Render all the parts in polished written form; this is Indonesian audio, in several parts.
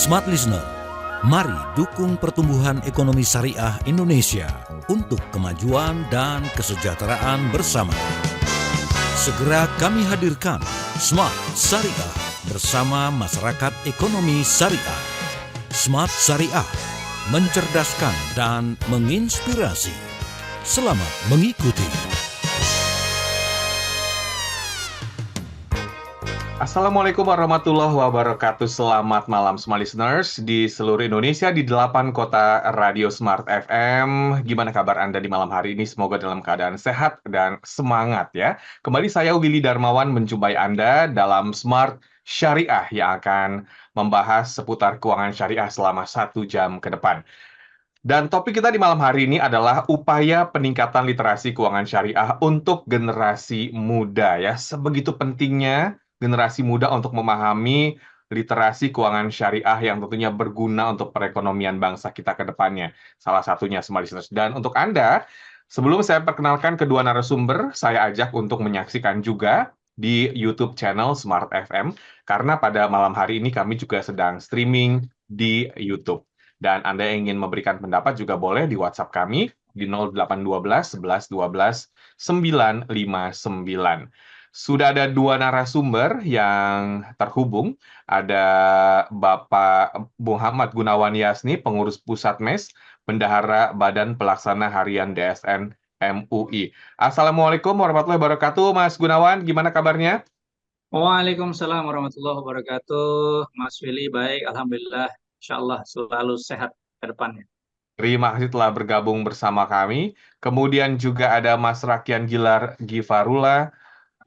Smart Listener, mari dukung pertumbuhan ekonomi syariah Indonesia untuk kemajuan dan kesejahteraan bersama. Segera kami hadirkan Smart Syariah bersama masyarakat ekonomi syariah. Smart Syariah, mencerdaskan dan menginspirasi. Selamat mengikuti. Assalamualaikum warahmatullahi wabarakatuh. Selamat malam Smart Listeners di seluruh Indonesia di 8 kota radio Smart FM. Gimana kabar Anda di malam hari ini? Semoga dalam keadaan sehat dan semangat ya. Kembali saya Willy Darmawan menjumpai Anda dalam Smart Syariah yang akan membahas seputar keuangan syariah selama 1 jam ke depan. Dan topik kita di malam hari ini adalah upaya peningkatan literasi keuangan syariah untuk generasi muda ya. Sebegitu pentingnya generasi muda untuk memahami literasi keuangan syariah yang tentunya berguna untuk perekonomian bangsa kita ke depannya. Salah satunya Smart Listeners. Dan untuk Anda, sebelum saya perkenalkan kedua narasumber, saya ajak untuk menyaksikan juga di YouTube channel Smart FM, karena pada malam hari ini kami juga sedang streaming di YouTube. Dan Anda yang ingin memberikan pendapat juga boleh di WhatsApp kami di 0812 11 12 959. Sudah ada dua narasumber yang terhubung. Ada Bapak Muhammad Gunawan Yasni, pengurus pusat MES, Bendahara Badan Pelaksana Harian DSN MUI. Assalamualaikum warahmatullahi wabarakatuh, Mas Gunawan. Gimana kabarnya? Waalaikumsalam warahmatullahi wabarakatuh. Mas Willy, baik. Alhamdulillah. Insya Allah selalu sehat ke depannya. Terima kasih telah bergabung bersama kami. Kemudian juga ada Mas Rakian Gilar Gifarula,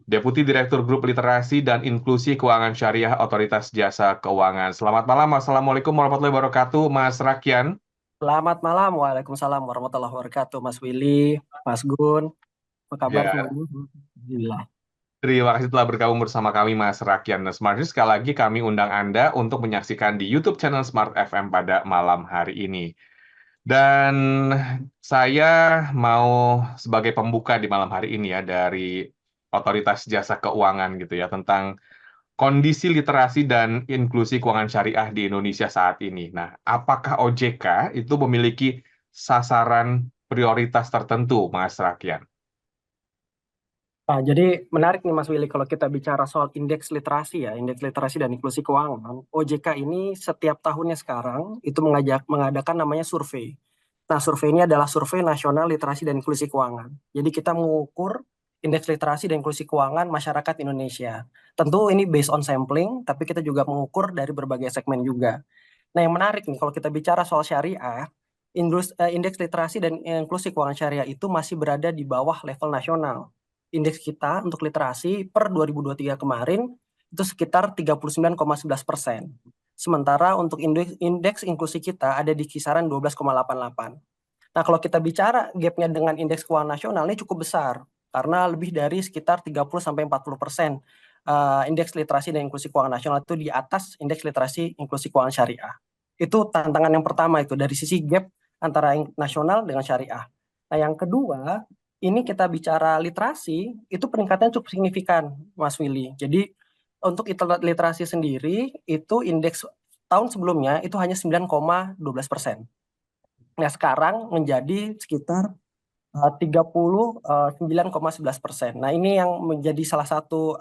Deputi Direktur Grup Literasi dan Inklusi Keuangan Syariah Otoritas Jasa Keuangan. Selamat malam, Assalamualaikum warahmatullahi wabarakatuh, Mas Rakian. Selamat malam, Waalaikumsalam warahmatullahi wabarakatuh, Mas Willy, Mas Gun. Apa kabar semuanya? Alhamdulillah. Terima kasih telah bergabung bersama kami, Mas Rakian. Nah, Smart, sekali lagi kami undang Anda untuk menyaksikan di YouTube channel Smart FM pada malam hari ini. Dan saya mau sebagai pembuka di malam hari ini ya dari Otoritas Jasa Keuangan gitu ya tentang kondisi literasi dan inklusi keuangan syariah di Indonesia saat ini. Nah, apakah OJK itu memiliki sasaran prioritas tertentu, Mas Rakian? Nah, jadi menarik nih Mas Willy kalau kita bicara soal indeks literasi ya, indeks literasi dan inklusi keuangan. OJK ini setiap tahunnya sekarang itu mengadakan namanya survei. Nah, survei ini adalah survei nasional literasi dan inklusi keuangan. Jadi kita mengukur indeks literasi dan inklusi keuangan masyarakat Indonesia. Tentu ini based on sampling, tapi kita juga mengukur dari berbagai segmen juga. Nah, yang menarik nih kalau kita bicara soal syariah, indeks literasi dan inklusi keuangan syariah itu masih berada di bawah level nasional. Indeks kita untuk literasi per 2023 kemarin itu sekitar 39,11%. Sementara untuk indeks inklusi kita ada di kisaran 12,88. Nah, kalau kita bicara gapnya dengan indeks keuangan nasional ini cukup besar karena lebih dari sekitar 30-40% indeks literasi dan inklusi keuangan nasional itu di atas indeks literasi inklusi keuangan syariah. Itu tantangan yang pertama itu dari sisi gap antara nasional dengan syariah. Nah, yang kedua, ini kita bicara literasi, itu peningkatannya cukup signifikan, Mas Willy. Jadi untuk literasi sendiri, itu indeks tahun sebelumnya itu hanya 9,12%. Nah, sekarang menjadi sekitar 39,11%. Nah, ini yang menjadi salah satu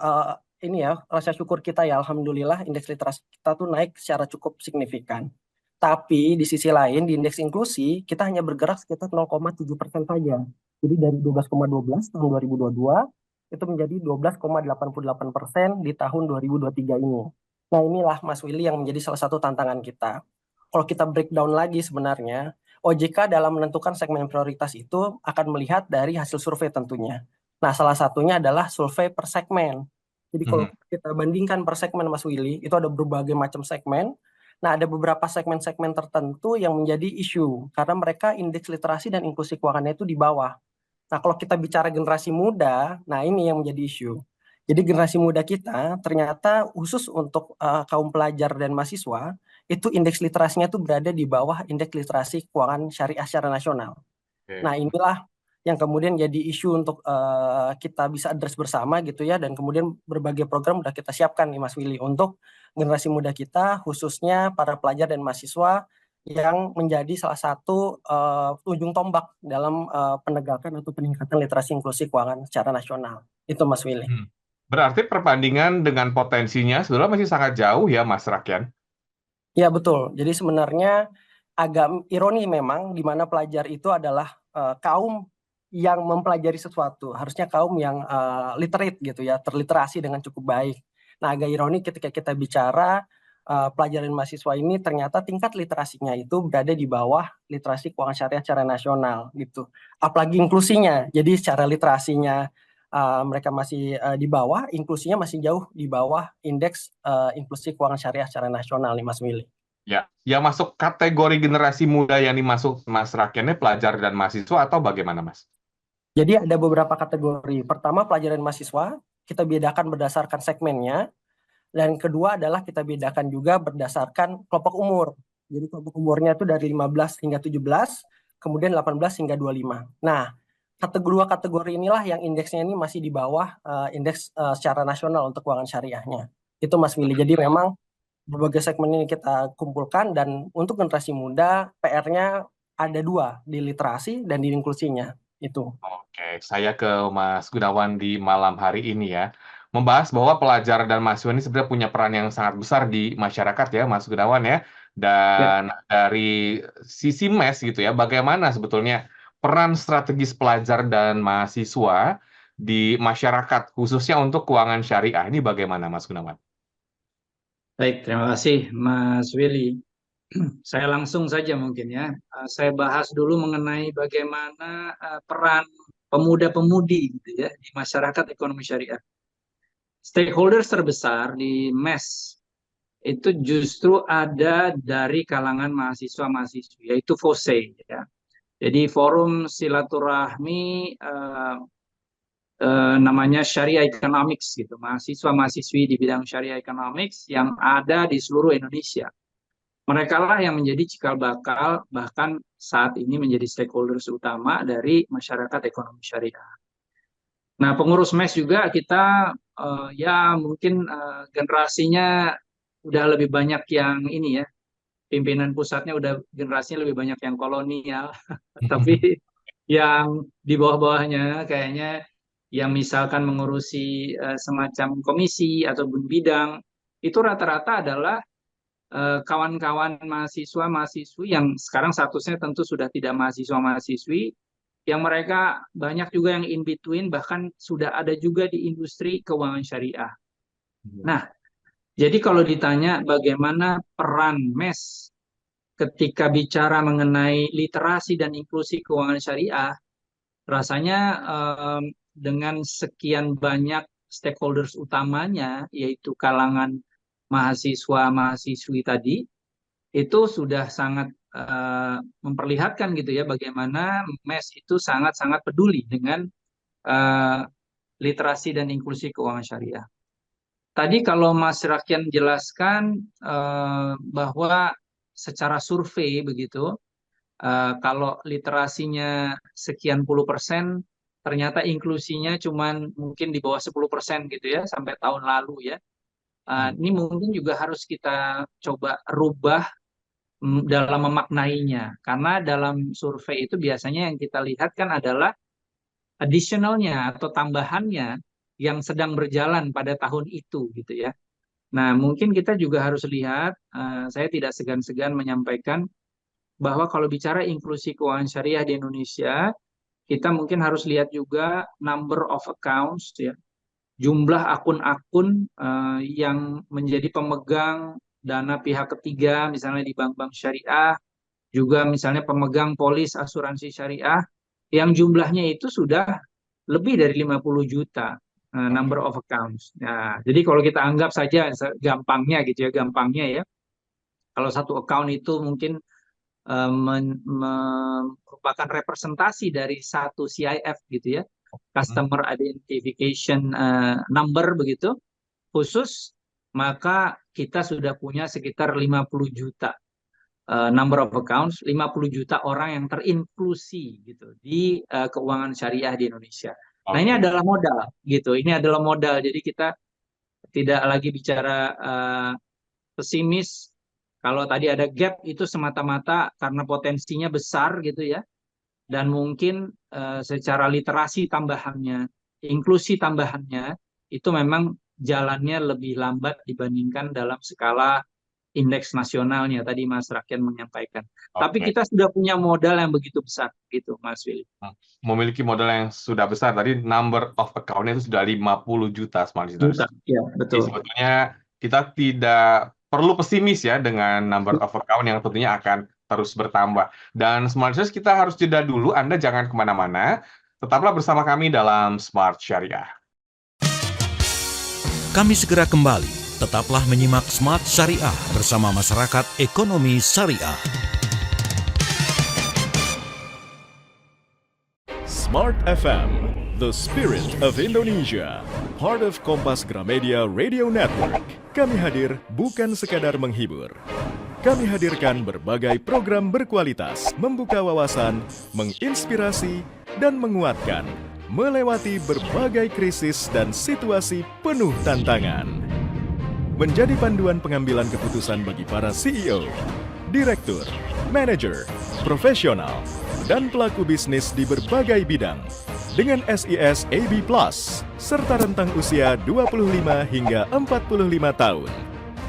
ini ya rasa syukur kita ya, alhamdulillah indeks literasi kita tuh naik secara cukup signifikan. Tapi di sisi lain di indeks inklusi kita hanya bergerak sekitar 0,7% saja. Jadi dari 12,12 tahun 2022 itu menjadi 12,88% di tahun 2023 ini. Nah, inilah Mas Willy yang menjadi salah satu tantangan kita. Kalau kita breakdown lagi sebenarnya, OJK dalam menentukan segmen prioritas itu akan melihat dari hasil survei tentunya. Nah, salah satunya adalah survei per segmen. Jadi kalau kita bandingkan per segmen Mas Willy, itu ada berbagai macam segmen. Nah, ada beberapa segmen-segmen tertentu yang menjadi isu karena mereka indeks literasi dan inklusi keuangannya itu di bawah. Nah, kalau kita bicara generasi muda, nah ini yang menjadi isu. Jadi generasi muda kita ternyata khusus untuk kaum pelajar dan mahasiswa, itu indeks literasinya itu berada di bawah indeks literasi keuangan syariah secara nasional. Nah, inilah yang kemudian jadi isu untuk kita bisa address bersama gitu ya, dan kemudian berbagai program udah kita siapkan nih Mas Willy untuk generasi muda kita, khususnya para pelajar dan mahasiswa yang menjadi salah satu ujung tombak dalam penegakan atau peningkatan literasi inklusi keuangan secara nasional. Itu Mas Willy. Berarti perbandingan dengan potensinya sebenarnya masih sangat jauh ya, Mas Rakian? Ya betul. Jadi sebenarnya agak ironi memang di mana pelajar itu adalah kaum yang mempelajari sesuatu, harusnya kaum yang literate gitu ya, terliterasi dengan cukup baik. Nah, agak ironi ketika kita bicara pelajar dan mahasiswa ini ternyata tingkat literasinya itu berada di bawah literasi keuangan syariah secara nasional gitu. Apalagi inklusinya. Jadi secara literasinya mereka masih di bawah, inklusinya masih jauh di bawah indeks inklusi keuangan syariah secara nasional nih Mas Willy. Ya, yang masuk kategori generasi muda yang dimasuk Mas Rakiannya pelajar dan mahasiswa atau bagaimana, Mas? Jadi ada beberapa kategori. Pertama pelajar dan mahasiswa, kita bedakan berdasarkan segmennya. Dan kedua adalah kita bedakan juga berdasarkan kelompok umur. Jadi kelompok umurnya itu dari 15 hingga 17, kemudian 18 hingga 25. Nah, dua kategori inilah yang indeksnya ini masih di bawah indeks secara nasional untuk keuangan syariahnya. Itu Mas Willy. Jadi memang berbagai segmen ini kita kumpulkan, dan untuk generasi muda PR-nya ada dua, di literasi dan di inklusinya. Itu. Oke, saya ke Mas Gunawan di malam hari ini ya. Membahas bahwa pelajar dan mahasiswa ini sebenarnya punya peran yang sangat besar di masyarakat ya, Mas Gunawan ya. Ya, Dan dari sisi MES gitu ya, bagaimana sebetulnya peran strategis pelajar dan mahasiswa di masyarakat, khususnya untuk keuangan syariah. Ini bagaimana, Mas Gunawan? baik, terima kasih Mas Willy. Saya langsung saja mungkin ya. Saya bahas dulu mengenai bagaimana peran pemuda-pemudi gitu ya di masyarakat ekonomi syariah. Stakeholders terbesar di MES itu justru ada dari kalangan mahasiswa-mahasiswi, yaitu FOSE ya. Jadi Forum Silaturahmi namanya Syariah Economics gitu, mahasiswa-mahasiswi di bidang Syariah Economics yang ada di seluruh Indonesia. Mereka lah yang menjadi cikal bakal, bahkan saat ini menjadi stakeholders utama dari masyarakat ekonomi syariah. Nah, pengurus MES juga kita ya mungkin generasinya udah lebih banyak yang ini ya, pimpinan pusatnya udah generasinya lebih banyak yang kolonial, tapi yang di bawah-bawahnya kayaknya yang misalkan mengurusi semacam komisi ataupun bidang, itu rata-rata adalah kawan-kawan mahasiswa-mahasiswi yang sekarang statusnya tentu sudah tidak mahasiswa-mahasiswi, yang mereka banyak juga yang in between, bahkan sudah ada juga di industri keuangan syariah. Nah, jadi kalau ditanya bagaimana peran MES ketika bicara mengenai literasi dan inklusi keuangan syariah, rasanya dengan sekian banyak stakeholders utamanya, yaitu kalangan mahasiswa-mahasiswi tadi, itu sudah sangat memperlihatkan gitu ya bagaimana MES itu sangat-sangat peduli dengan literasi dan inklusi keuangan syariah. Tadi kalau Mas Rakian jelaskan bahwa secara survei begitu, kalau literasinya sekian puluh persen, ternyata inklusinya cuman mungkin di bawah 10% gitu ya sampai tahun lalu ya. Ini mungkin juga harus kita coba rubah dalam memaknainya, karena dalam survei itu biasanya yang kita lihat kan adalah additionalnya atau tambahannya yang sedang berjalan pada tahun itu gitu ya. Nah, mungkin kita juga harus lihat, saya tidak segan-segan menyampaikan bahwa kalau bicara inklusi keuangan syariah di Indonesia, kita mungkin harus lihat juga number of accounts ya, jumlah akun-akun yang menjadi pemegang dana pihak ketiga, misalnya di bank-bank syariah, juga misalnya pemegang polis asuransi syariah, yang jumlahnya itu sudah lebih dari 50 juta number of accounts. Nah, jadi kalau kita anggap saja gampangnya gitu ya, gampangnya ya, kalau satu account itu mungkin merupakan representasi dari satu CIF gitu ya, Customer Identification Number begitu, khusus, maka kita sudah punya sekitar 50 juta number of accounts, 50 juta orang yang terinklusi gitu di keuangan syariah di Indonesia. Nah, ini Oke. adalah modal gitu. Ini adalah modal. Jadi kita tidak lagi bicara pesimis. Kalau tadi ada gap itu semata-mata karena potensinya besar gitu ya. Dan mungkin secara literasi tambahannya, inklusi tambahannya itu memang jalannya lebih lambat dibandingkan dalam skala indeks nasionalnya tadi Mas Rakyat menyampaikan. Tapi Oke. kita sudah punya modal yang begitu besar gitu Mas Willy. Memiliki modal yang sudah besar. Tadi number of account-nya itu sudah 50 juta smart listeners. Juta, ya Jadi betul. sebetulnya kita tidak perlu pesimis ya dengan number of account yang tentunya akan terus bertambah. Dan smart listeners, kita harus jeda dulu. Anda jangan kemana-mana. Tetaplah bersama kami dalam Smart Syariah. Kami segera kembali. Tetaplah menyimak Smart Syariah bersama Masyarakat Ekonomi Syariah. Smart FM, the spirit of Indonesia, part of Kompas Gramedia Radio Network. Kami hadir bukan sekadar menghibur. Kami hadirkan berbagai program berkualitas, membuka wawasan, menginspirasi, dan menguatkan, melewati berbagai krisis dan situasi penuh tantangan. Menjadi panduan pengambilan keputusan bagi para CEO, direktur, manajer, profesional, dan pelaku bisnis di berbagai bidang dengan SIS AB+, serta rentang usia 25 hingga 45 tahun.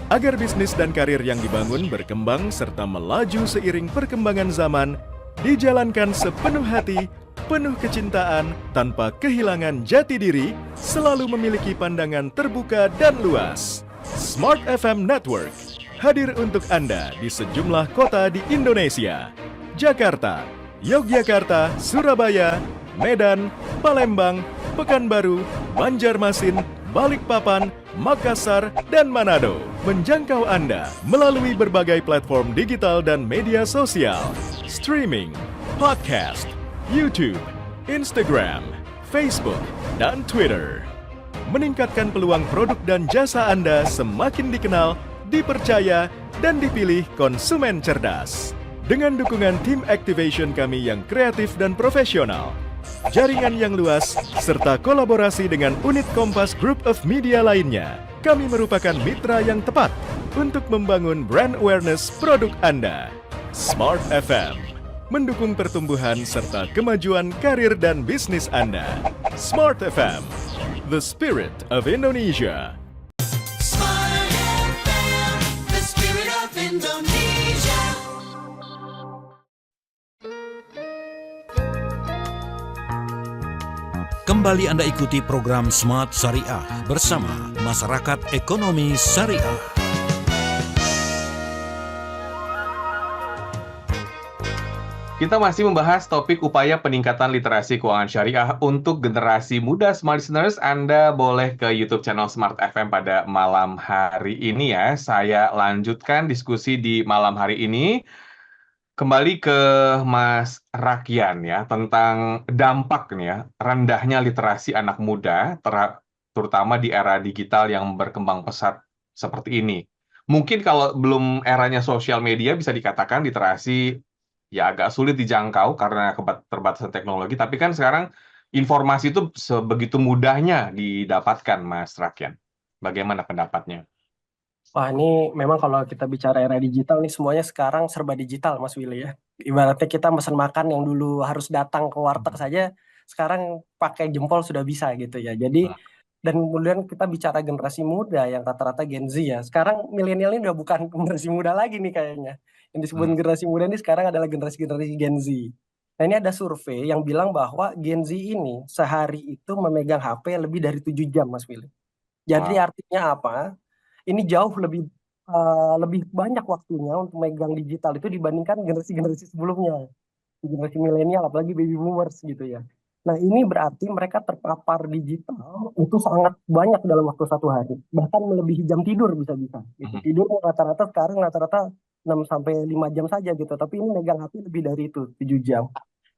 Agar bisnis dan karir yang dibangun berkembang serta melaju seiring perkembangan zaman, dijalankan sepenuh hati, penuh kecintaan, tanpa kehilangan jati diri, selalu memiliki pandangan terbuka dan luas. Smart FM Network hadir untuk Anda di sejumlah kota di Indonesia. Jakarta, Yogyakarta, Surabaya, Medan, Palembang, Pekanbaru, Banjarmasin, Balikpapan, Makassar, dan Manado. Menjangkau Anda melalui berbagai platform digital dan media sosial, streaming, podcast, YouTube, Instagram, Facebook, dan Twitter. Meningkatkan peluang produk dan jasa Anda semakin dikenal, dipercaya, dan dipilih konsumen cerdas. Dengan dukungan tim activation kami yang kreatif dan profesional, jaringan yang luas, serta kolaborasi dengan unit Kompas Group of Media lainnya, kami merupakan mitra yang tepat untuk membangun brand awareness produk Anda. Smart FM mendukung pertumbuhan serta kemajuan karir dan bisnis Anda. Smart FM, the spirit of Indonesia. Smart FM, the spirit of Indonesia. Kembali Anda ikuti program Smart Syariah bersama Masyarakat Ekonomi Syariah. Kita masih membahas topik upaya peningkatan literasi keuangan syariah untuk generasi muda. Smart Listeners, Anda boleh ke YouTube channel Smart FM pada malam hari ini ya. Saya lanjutkan diskusi di malam hari ini. Kembali ke Mas Rakyan ya, tentang dampak nih ya, rendahnya literasi anak muda, terutama di era digital yang berkembang pesat seperti ini. Mungkin kalau belum eranya sosial media bisa dikatakan literasi ya agak sulit dijangkau karena keterbatasan teknologi, tapi kan sekarang informasi itu sebegitu mudahnya didapatkan, Mas Rakyan. Bagaimana pendapatnya? Wah, ini memang kalau kita bicara era digital nih semuanya sekarang serba digital, Mas Willy ya. Ibaratnya kita pesan makan yang dulu harus datang ke warteg saja, sekarang pakai jempol sudah bisa gitu ya. Jadi dan kemudian kita bicara generasi muda yang rata-rata Gen Z ya. Sekarang milenial ini udah bukan generasi muda lagi nih kayaknya. Yang disebut generasi muda ini sekarang adalah generasi Gen Z. Nah, ini ada survei yang bilang bahwa Gen Z ini sehari itu memegang HP lebih dari 7 jam, Mas Willy. Jadi artinya apa? Ini jauh lebih banyak waktunya untuk megang digital itu dibandingkan generasi-generasi sebelumnya. Generasi milenial apalagi baby boomers gitu ya. Nah, ini berarti mereka terpapar digital itu sangat banyak dalam waktu satu hari. Bahkan melebihi jam tidur bisa-bisa. Gitu. Tidur rata-rata sekarang 6 sampai 5 jam saja gitu. Tapi ini megang HP lebih dari itu, 7 jam.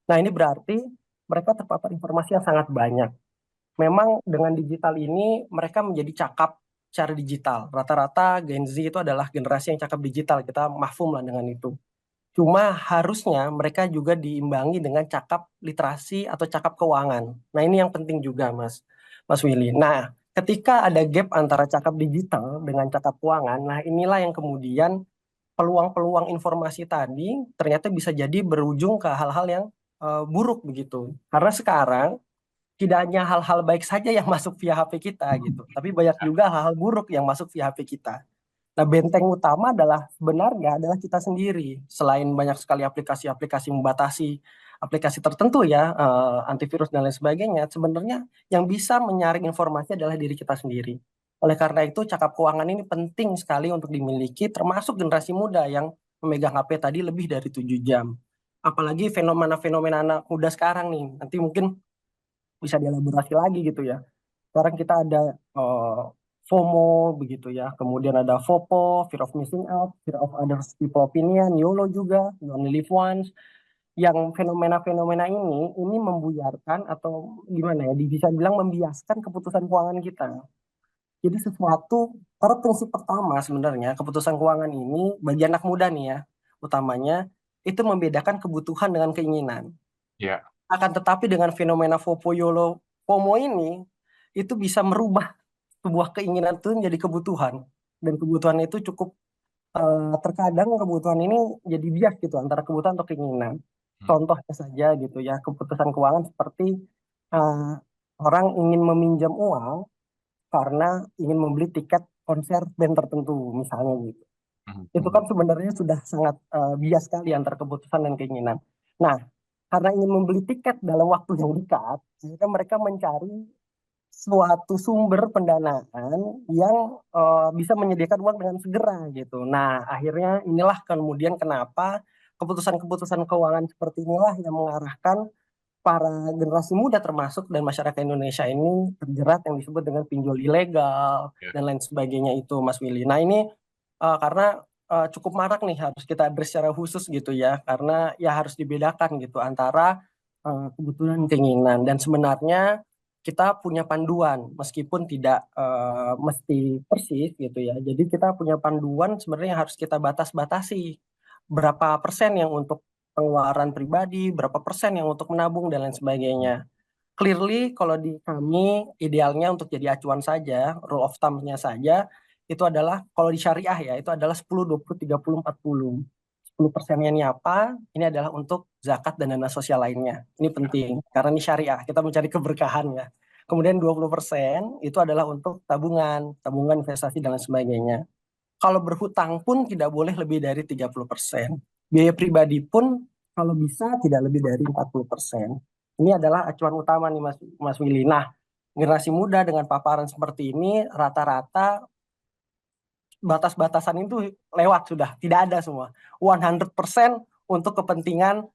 Nah, ini berarti mereka terpapar informasi yang sangat banyak. Memang dengan digital ini mereka menjadi cakap secara digital. Rata-rata Gen Z itu adalah generasi yang cakap digital. Kita mahfum lah dengan itu. Cuma harusnya mereka juga diimbangi dengan cakap literasi atau cakap keuangan. Nah, ini yang penting juga, Mas Willy. Nah, ketika ada gap antara cakap digital dengan cakap keuangan, nah inilah yang kemudian peluang-peluang informasi tadi ternyata bisa jadi berujung ke hal-hal yang buruk begitu. Karena sekarang tidak hanya hal-hal baik saja yang masuk via HP kita gitu, tapi banyak juga hal-hal buruk yang masuk via HP kita. Nah, benteng utama adalah sebenarnya adalah kita sendiri. Selain banyak sekali aplikasi-aplikasi membatasi aplikasi tertentu ya, antivirus dan lain sebagainya, sebenarnya yang bisa menyaring informasi adalah diri kita sendiri. Oleh karena itu, cakap keuangan ini penting sekali untuk dimiliki, termasuk generasi muda yang memegang HP tadi lebih dari 7 jam. Apalagi fenomena-fenomena anak muda sekarang nih, nanti mungkin bisa dielaborasi lagi gitu ya. Sekarang kita ada FOMO begitu ya, kemudian ada FOPO, fear of missing out, fear of others people opinion, YOLO juga, you only live once. Yang fenomena-fenomena ini membuyarkan atau gimana ya, bisa bilang membiaskan keputusan keuangan kita. Jadi sesuatu, karena prinsip pertama sebenarnya keputusan keuangan ini bagi anak muda nih ya, utamanya itu membedakan kebutuhan dengan keinginan. Ya. Akan tetapi dengan fenomena FOPO, YOLO, FOMO ini, itu bisa merubah sebuah keinginan itu menjadi kebutuhan. Dan kebutuhan itu cukup, terkadang kebutuhan ini jadi bias gitu antara kebutuhan atau keinginan. Contohnya saja gitu ya, keputusan keuangan seperti eh, orang ingin meminjam uang karena ingin membeli tiket konser band tertentu misalnya gitu. Itu kan sebenarnya sudah sangat bias sekali antara keputusan dan keinginan. Nah, karena ingin membeli tiket dalam waktu yang dekat, akhirnya mereka mencari suatu sumber pendanaan yang bisa menyediakan uang dengan segera gitu. Nah, akhirnya inilah kemudian kenapa keputusan-keputusan keuangan seperti inilah yang mengarahkan para generasi muda termasuk dan masyarakat Indonesia ini terjerat yang disebut dengan pinjol ilegal Ya. dan lain sebagainya itu, Mas Willy. Nah, ini karena cukup marak nih harus kita address secara khusus gitu ya, karena ya harus dibedakan gitu antara kebutuhan dan keinginan. Dan sebenarnya kita punya panduan meskipun tidak mesti persis gitu ya. Jadi kita punya panduan sebenarnya yang harus kita batas-batasi. Berapa persen yang untuk pengeluaran pribadi, berapa persen yang untuk menabung dan lain sebagainya. Clearly kalau di kami idealnya untuk jadi acuan saja, rule of thumb-nya saja itu adalah kalau di syariah ya itu adalah 10 20 30 40. 10%-nya ini apa? Ini adalah untuk zakat dan dana sosial lainnya. Ini penting karena ini syariah, kita mencari keberkahan ya. Kemudian 20% itu adalah untuk tabungan, tabungan investasi dan lain sebagainya. Kalau berhutang pun tidak boleh lebih dari 30%. Biaya pribadi pun kalau bisa tidak lebih dari 40%. Ini adalah acuan utama nih Mas Willy. Nah, generasi muda dengan paparan seperti ini rata-rata batas-batasan itu lewat sudah, tidak ada semua. 100% untuk kepentingan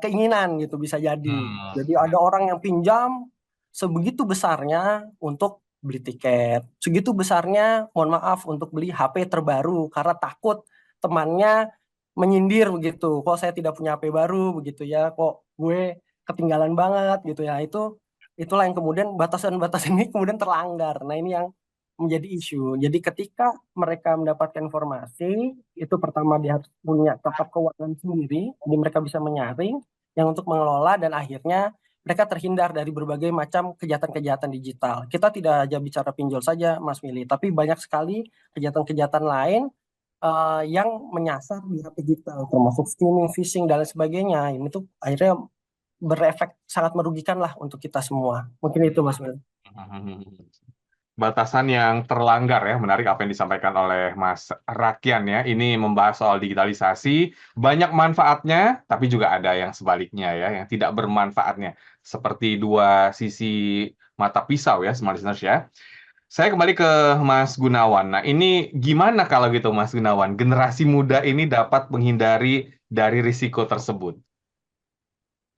keinginan gitu bisa jadi. Jadi ada orang yang pinjam sebegitu besarnya untuk beli tiket, segitu besarnya mohon maaf untuk beli HP terbaru karena takut temannya menyindir begitu. Kok saya tidak punya HP baru begitu ya, kok gue ketinggalan banget gitu ya. Itulah yang kemudian batasan-batasan ini kemudian terlanggar. Nah, ini yang menjadi isu. Jadi ketika mereka mendapatkan informasi, itu pertama dia harus punya cakap keuangan sendiri, jadi mereka bisa menyaring yang untuk mengelola dan akhirnya mereka terhindar dari berbagai macam kejahatan-kejahatan digital. Kita tidak hanya bicara pinjol saja, Mas Mili, tapi banyak sekali kejahatan-kejahatan lain yang menyasar di HP digital, termasuk skimming, phishing, dan lain sebagainya. Ini tuh akhirnya berefek sangat merugikan lah untuk kita semua. Mungkin itu, Mas Mili. Batasan yang terlanggar ya, menarik apa yang disampaikan oleh Mas Rakian ya. Ini membahas soal digitalisasi, banyak manfaatnya, tapi juga ada yang sebaliknya ya, yang tidak bermanfaatnya. Seperti dua sisi mata pisau ya, smart listeners ya. Saya kembali ke Mas Gunawan. Nah, ini gimana kalau gitu Mas Gunawan? Generasi muda ini dapat menghindari dari risiko tersebut.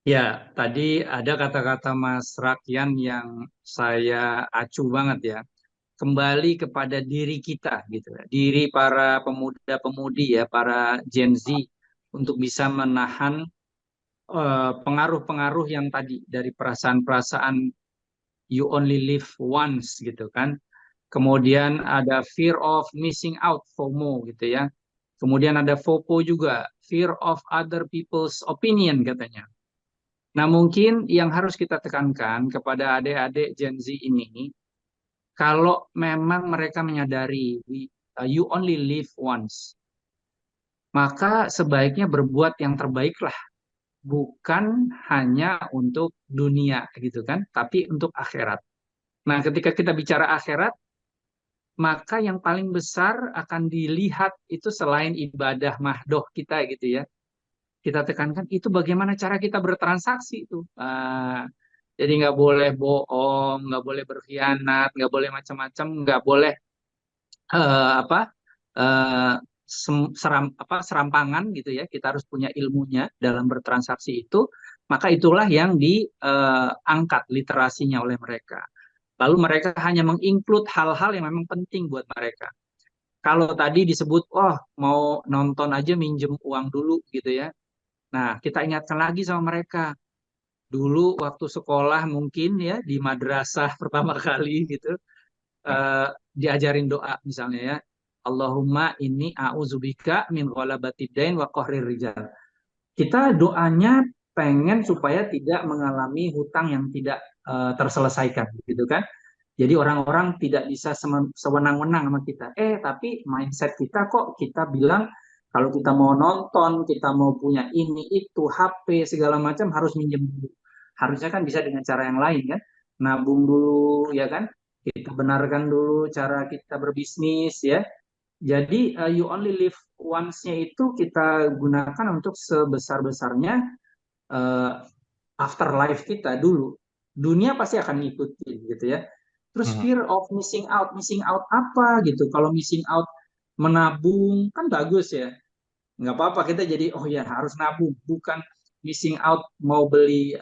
Ya, tadi ada kata-kata Mas Rakian yang saya acu banget ya. Kembali kepada diri kita gitu ya. Diri para pemuda-pemudi ya, para Gen Z untuk bisa menahan pengaruh-pengaruh yang tadi dari perasaan-perasaan you only live once gitu kan. Kemudian ada fear of missing out, FOMO gitu ya. Kemudian ada FOPO juga, fear of other people's opinion katanya. Nah, mungkin yang harus kita tekankan kepada adik-adik Gen Z ini, kalau memang mereka menyadari you only live once, maka sebaiknya berbuat yang terbaik lah, bukan hanya untuk dunia gitu kan, tapi untuk akhirat. Nah, ketika kita bicara akhirat, maka yang paling besar akan dilihat itu selain ibadah mahdoh kita gitu ya. Kita tekankan itu bagaimana cara kita bertransaksi itu. Jadi nggak boleh bohong, nggak boleh berkhianat, nggak boleh macam-macam, nggak boleh serampangan gitu ya. Kita harus punya ilmunya dalam bertransaksi itu. Maka itulah yang diangkat literasinya oleh mereka. Lalu mereka hanya menginclude hal-hal yang memang penting buat mereka. Kalau tadi disebut, mau nonton aja minjem uang dulu gitu ya. Nah, kita ingatkan lagi sama mereka. Dulu waktu sekolah mungkin ya, di madrasah pertama kali gitu, diajarin doa misalnya ya. Allahumma inni a'udzubika min ghalabatid dain wa qahrir rijal. Kita doanya pengen supaya tidak mengalami hutang yang tidak terselesaikan gitu kan. Jadi orang-orang tidak bisa sewenang-wenang sama kita. Tapi mindset kita kok kita bilang kalau kita mau nonton, kita mau punya ini, itu, HP, segala macam harus minjem dulu. Harusnya kan bisa dengan cara yang lain kan. Nabung dulu ya kan. Kita benarkan dulu cara kita berbisnis ya. Jadi you only live once-nya itu kita gunakan untuk sebesar-besarnya afterlife kita dulu. Dunia pasti akan ngikutin gitu ya. Terus fear of missing out apa gitu. Kalau missing out menabung kan bagus ya. Nggak apa-apa kita jadi harus nabung. Bukan missing out mau beli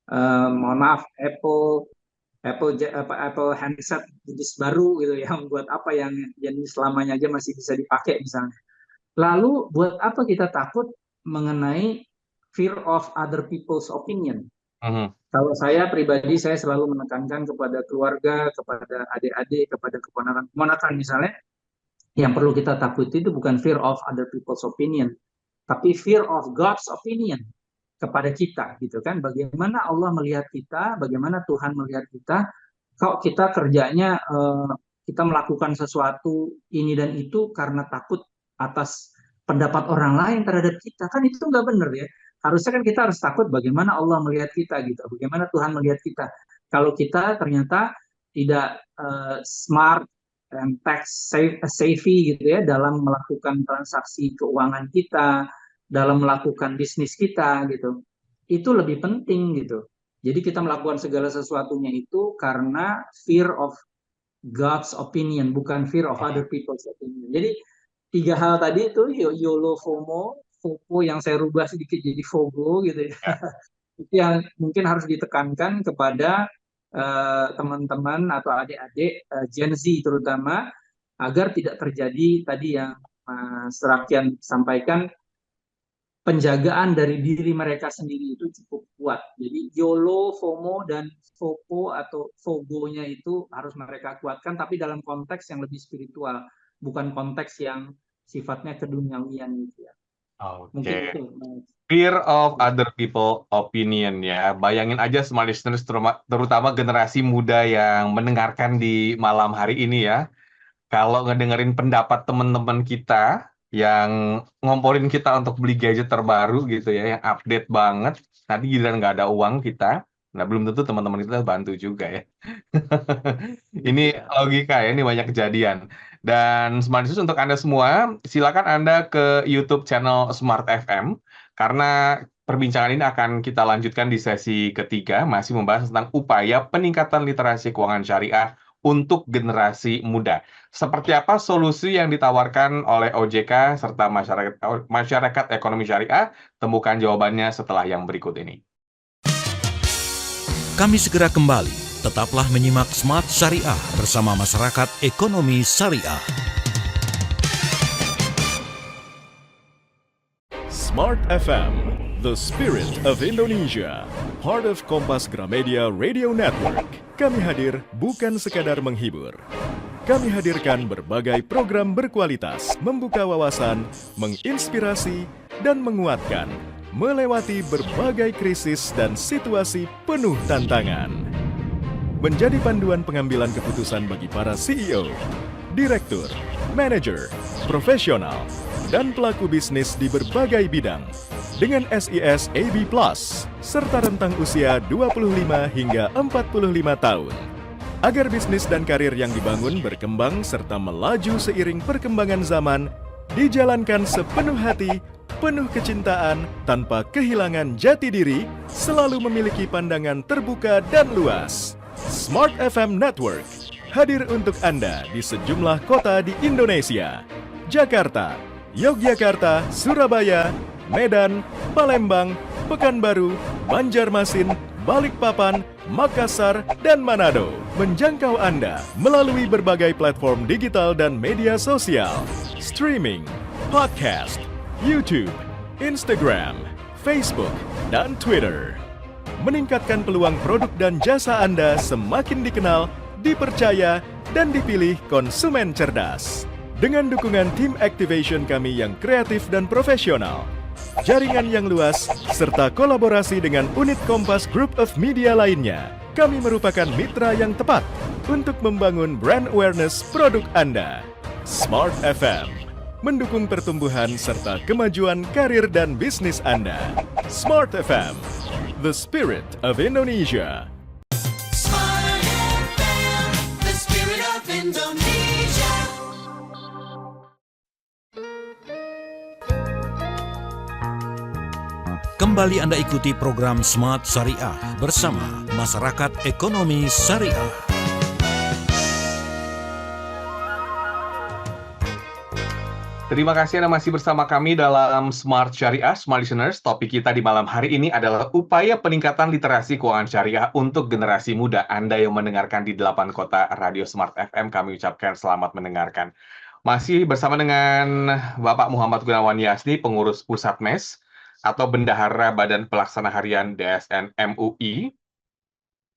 mohon maaf Apple handset jenis baru gitu yang buat apa yang jenis lamanya aja masih bisa dipakai misalnya. Lalu buat apa kita takut mengenai fear of other people's opinion? Kalau saya pribadi, saya selalu menekankan kepada keluarga, kepada adik-adik, kepada keponakan misalnya, yang perlu kita takuti itu bukan fear of other people's opinion, tapi fear of God's opinion kepada kita, gitu kan? Bagaimana Allah melihat kita, bagaimana Tuhan melihat kita, kalau kita kerjanya, kita melakukan sesuatu ini dan itu karena takut atas pendapat orang lain terhadap kita, kan itu nggak benar ya. Harusnya kan kita harus takut bagaimana Allah melihat kita gitu, bagaimana Tuhan melihat kita. Kalau kita ternyata tidak smart and tax savvy gitu ya dalam melakukan transaksi keuangan kita, dalam melakukan bisnis kita gitu, itu lebih penting gitu. Jadi kita melakukan segala sesuatunya itu karena fear of God's opinion, bukan fear of other people's opinion. Jadi 3 hal tadi itu YOLO FOMO yang saya rubah sedikit jadi FOGO gitu ya. Itu yang mungkin harus ditekankan kepada teman-teman atau adik-adik Gen Z terutama, agar tidak terjadi tadi yang Mas Rakian sampaikan, penjagaan dari diri mereka sendiri itu cukup kuat. Jadi YOLO, FOMO, dan FOPO atau FOGO-nya itu harus mereka kuatkan, tapi dalam konteks yang lebih spiritual, bukan konteks yang sifatnya keduniawian gitu ya. Oke. Fear of other people opinion ya. Bayangin aja smart listeners, terutama generasi muda yang mendengarkan di malam hari ini ya. Kalau ngedengerin pendapat teman-teman kita yang ngomporin kita untuk beli gadget terbaru gitu ya, yang update banget, nanti giliran nggak ada uang kita, nah belum tentu teman-teman kita bantu juga ya. Ini logika ya, ini banyak kejadian. Dan Smart Listeners, untuk Anda semua, silakan Anda ke YouTube channel Smart FM, karena perbincangan ini akan kita lanjutkan di sesi ketiga, masih membahas tentang upaya peningkatan literasi keuangan syariah untuk generasi muda. Seperti apa solusi yang ditawarkan oleh OJK serta masyarakat ekonomi syariah? Temukan jawabannya setelah yang berikut ini. Kami segera kembali. Tetaplah menyimak Smart Syariah bersama Masyarakat Ekonomi Syariah. Smart FM, the spirit of Indonesia, part of Kompas Gramedia Radio Network. Kami hadir bukan sekadar menghibur. Kami hadirkan berbagai program berkualitas, membuka wawasan, menginspirasi, dan menguatkan, melewati berbagai krisis dan situasi penuh tantangan. Menjadi panduan pengambilan keputusan bagi para CEO, direktur, manajer, profesional, dan pelaku bisnis di berbagai bidang dengan SIS AB+, serta rentang usia 25 hingga 45 tahun. Agar bisnis dan karir yang dibangun berkembang serta melaju seiring perkembangan zaman, dijalankan sepenuh hati, penuh kecintaan, tanpa kehilangan jati diri, selalu memiliki pandangan terbuka dan luas. Smart FM Network hadir untuk Anda di sejumlah kota di Indonesia: Jakarta, Yogyakarta, Surabaya, Medan, Palembang, Pekanbaru, Banjarmasin, Balikpapan, Makassar, dan Manado. Menjangkau Anda melalui berbagai platform digital dan media sosial, streaming, podcast, YouTube, Instagram, Facebook, dan Twitter. Meningkatkan peluang produk dan jasa Anda semakin dikenal, dipercaya, dan dipilih konsumen cerdas. Dengan dukungan tim activation kami yang kreatif dan profesional, jaringan yang luas, serta kolaborasi dengan unit Kompas Group of Media lainnya, kami merupakan mitra yang tepat untuk membangun brand awareness produk Anda. Smart FM mendukung pertumbuhan serta kemajuan karir dan bisnis Anda. Smart FM, the spirit of Indonesia. Smart FM, the spirit of Indonesia. Kembali Anda ikuti program Smart Syariah bersama Masyarakat Ekonomi Syariah. Terima kasih Anda masih bersama kami dalam Smart Syariah, Smart Listeners. Topik kita di malam hari ini adalah upaya peningkatan literasi keuangan syariah untuk generasi muda. Anda yang mendengarkan di 8 kota Radio Smart FM, kami ucapkan selamat mendengarkan. Masih bersama dengan Bapak Muhammad Gunawan Yasni, pengurus Pusat MES atau Bendahara Badan Pelaksana Harian DSN MUI.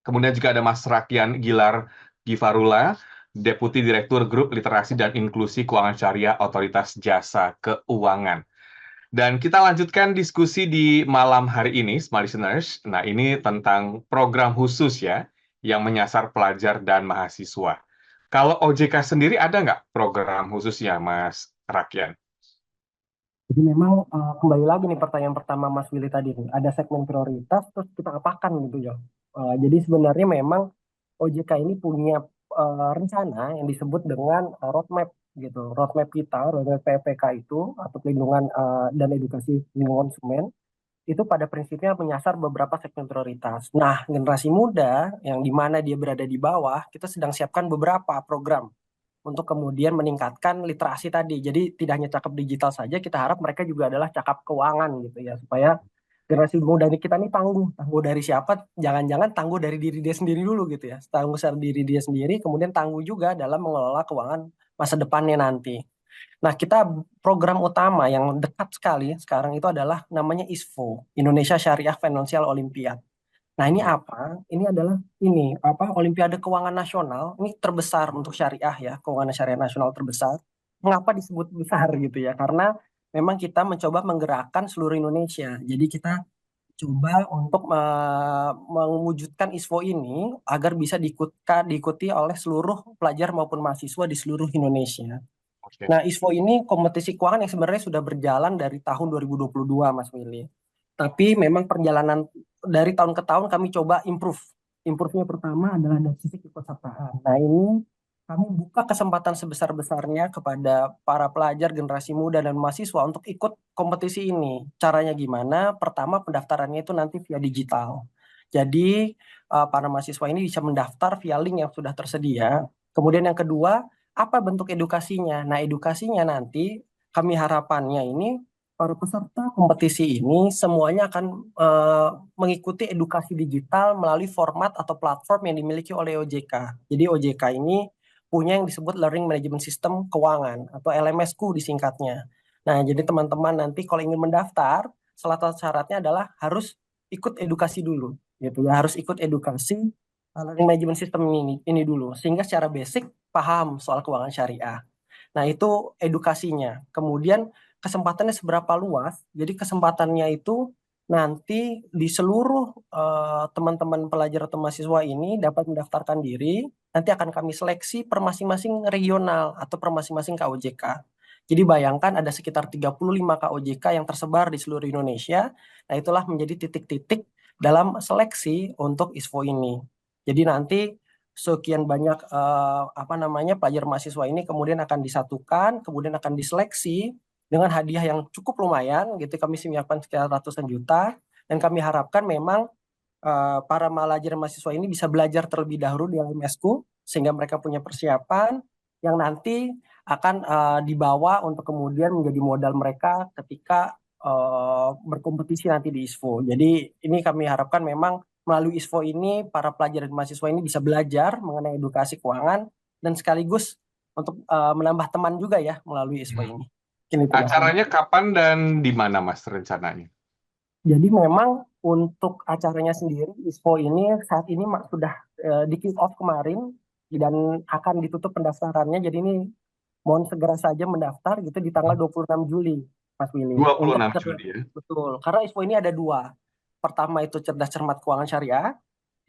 Kemudian juga ada Mas Rakian Gilar Givarula, Deputi Direktur Grup Literasi dan Inklusi Keuangan Syariah Otoritas Jasa Keuangan. Dan kita lanjutkan diskusi di malam hari ini, Smart Listeners. Nah, ini tentang program khusus ya, yang menyasar pelajar dan mahasiswa. Kalau OJK sendiri ada nggak program khususnya, Mas Rakian? Jadi memang kembali lagi nih pertanyaan pertama Mas Willy tadi nih, ada segmen prioritas terus kita apakan gitu ya. Jadi sebenarnya memang OJK ini punya rencana yang disebut dengan roadmap gitu. Roadmap kita, roadmap PPK itu atau pelindungan dan edukasi lingkungan konsumen itu pada prinsipnya menyasar beberapa segmen prioritas. Nah, generasi muda yang di mana dia berada di bawah, kita sedang siapkan beberapa program untuk kemudian meningkatkan literasi tadi. Jadi tidak hanya cakap digital saja, kita harap mereka juga adalah cakap keuangan gitu ya, supaya generasi muda kita ini tangguh dari siapa? Jangan-jangan tangguh dari diri dia sendiri dulu gitu ya, tangguh dari diri dia sendiri, kemudian tangguh juga dalam mengelola keuangan masa depannya nanti. Nah, kita program utama yang dekat sekali sekarang itu adalah namanya ISFO, Indonesia Syariah Financial Olympiad. Nah, ini apa? Ini adalah Olimpiade Keuangan Nasional. Ini terbesar untuk syariah ya, keuangan syariah nasional terbesar. Mengapa disebut besar gitu ya? Karena memang kita mencoba menggerakkan seluruh Indonesia. Jadi kita coba untuk mewujudkan ISFO ini agar bisa diikuti oleh seluruh pelajar maupun mahasiswa di seluruh Indonesia. Oke. Nah, ISFO ini kompetisi keuangan yang sebenarnya sudah berjalan dari tahun 2022, Mas Willy. Tapi memang perjalanan dari tahun ke tahun kami coba improve. Improve-nya pertama adalah dari sisi keikutsertaan. Nah, ini kami buka kesempatan sebesar-besarnya kepada para pelajar, generasi muda, dan mahasiswa untuk ikut kompetisi ini. Caranya gimana? Pertama, pendaftarannya itu nanti via digital. Jadi, para mahasiswa ini bisa mendaftar via link yang sudah tersedia. Kemudian yang kedua, apa bentuk edukasinya? Nah, edukasinya nanti kami harapannya ini para peserta kompetisi ini semuanya akan mengikuti edukasi digital melalui format atau platform yang dimiliki oleh OJK. Jadi OJK ini punya yang disebut Learning Management System Keuangan atau LMS-ku disingkatnya. Nah, jadi teman-teman nanti kalau ingin mendaftar, salah satu syaratnya adalah harus ikut edukasi dulu, gitu ya. Harus ikut edukasi Learning Management System ini dulu, sehingga secara basic paham soal keuangan syariah. Nah, itu edukasinya. Kemudian kesempatannya seberapa luas? Jadi kesempatannya itu nanti di seluruh teman-teman pelajar atau mahasiswa ini dapat mendaftarkan diri. Nanti akan kami seleksi per masing-masing regional atau per masing-masing KOJK. Jadi bayangkan ada sekitar 35 KOJK yang tersebar di seluruh Indonesia. Nah, itulah menjadi titik-titik dalam seleksi untuk ISFO ini. Jadi nanti sekian banyak pelajar mahasiswa ini kemudian akan disatukan, kemudian akan diseleksi dengan hadiah yang cukup lumayan gitu. Kami siapkan sekitar ratusan juta dan kami harapkan memang para pelajar mahasiswa ini bisa belajar terlebih dahulu di LMS-ku sehingga mereka punya persiapan yang nanti akan dibawa untuk kemudian menjadi modal mereka ketika berkompetisi nanti di ISFO. Jadi ini kami harapkan memang melalui ISFO ini para pelajar dan mahasiswa ini bisa belajar mengenai edukasi keuangan dan sekaligus untuk menambah teman juga ya melalui ISFO ini. Mungkin itu, Mas. Acaranya kapan dan di mana, Mas, rencananya? Jadi memang untuk acaranya sendiri ISFO ini saat ini sudah di kick off kemarin dan akan ditutup pendaftarannya. Jadi ini mohon segera saja mendaftar gitu di tanggal 26 Juli, Mas Willy. 26 Juli ya. Betul. Karena ISFO ini ada dua. Pertama itu cerdas cermat keuangan syariah,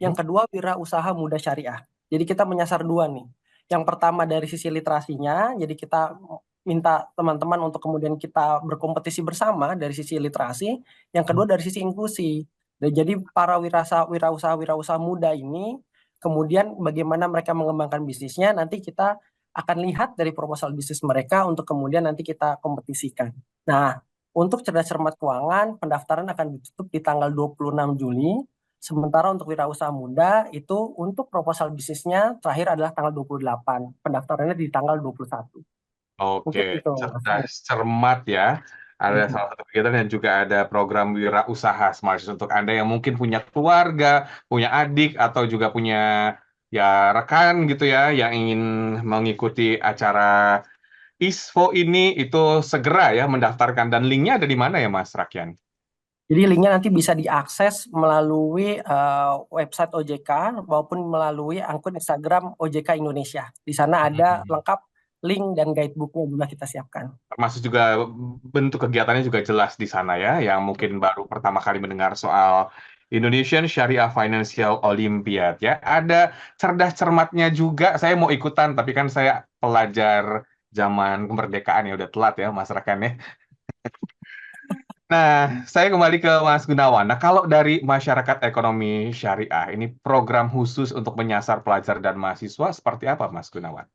yang kedua wirausaha muda syariah. Jadi kita menyasar dua nih. Yang pertama dari sisi literasinya, jadi kita minta teman-teman untuk kemudian kita berkompetisi bersama dari sisi literasi. Yang kedua dari sisi inklusi. Dan jadi para wirausaha muda ini, kemudian bagaimana mereka mengembangkan bisnisnya, nanti kita akan lihat dari proposal bisnis mereka untuk kemudian nanti kita kompetisikan. Nah, untuk cerdas cermat keuangan, pendaftaran akan ditutup di tanggal 26 Juli. Sementara untuk wirausaha muda, itu untuk proposal bisnisnya terakhir adalah tanggal 28. Pendaftarannya di tanggal 21. Mungkin Oke, itu. cerdas cermat ya. Ada salah satu kegiatan dan juga ada program wirausaha Smart untuk Anda yang mungkin punya keluarga, punya adik, atau juga punya ya rekan gitu ya yang ingin mengikuti acara ISFO ini, itu segera ya mendaftarkan. Dan linknya ada di mana ya, Mas Rakian? Jadi linknya nanti bisa diakses melalui website OJK maupun melalui akun Instagram OJK Indonesia. Di sana ada lengkap link dan guidebooknya juga kita siapkan. Termasuk juga bentuk kegiatannya juga jelas di sana ya, yang mungkin baru pertama kali mendengar soal Indonesian Sharia Financial Olympiad ya. Ada cerdas cermatnya juga. Saya mau ikutan, tapi kan saya pelajar zaman kemerdekaan ya, udah telat ya Mas Rakan ya. Nah, saya kembali ke Mas Gunawan. Nah, kalau dari masyarakat ekonomi syariah, ini program khusus untuk menyasar pelajar dan mahasiswa seperti apa, Mas Gunawan?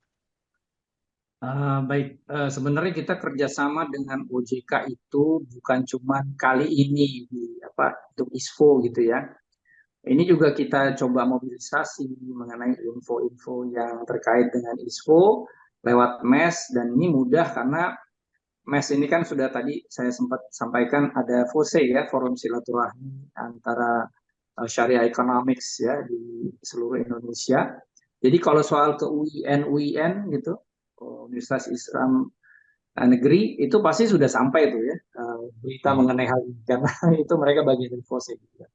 Baik, sebenarnya kita kerjasama dengan OJK itu bukan cuma kali ini untuk ISFO gitu ya. Ini juga kita coba mobilisasi mengenai info-info yang terkait dengan ISFO lewat MES, dan ini mudah karena MES ini kan sudah tadi saya sempat sampaikan ada FOSE ya, Forum Silaturahmi antara Syariah Economics ya di seluruh Indonesia. Jadi kalau soal ke UIN gitu, Universitas Islam Negeri itu pasti sudah sampai tuh ya berita mengenai hal ini karena itu mereka bagian dari FOSE juga.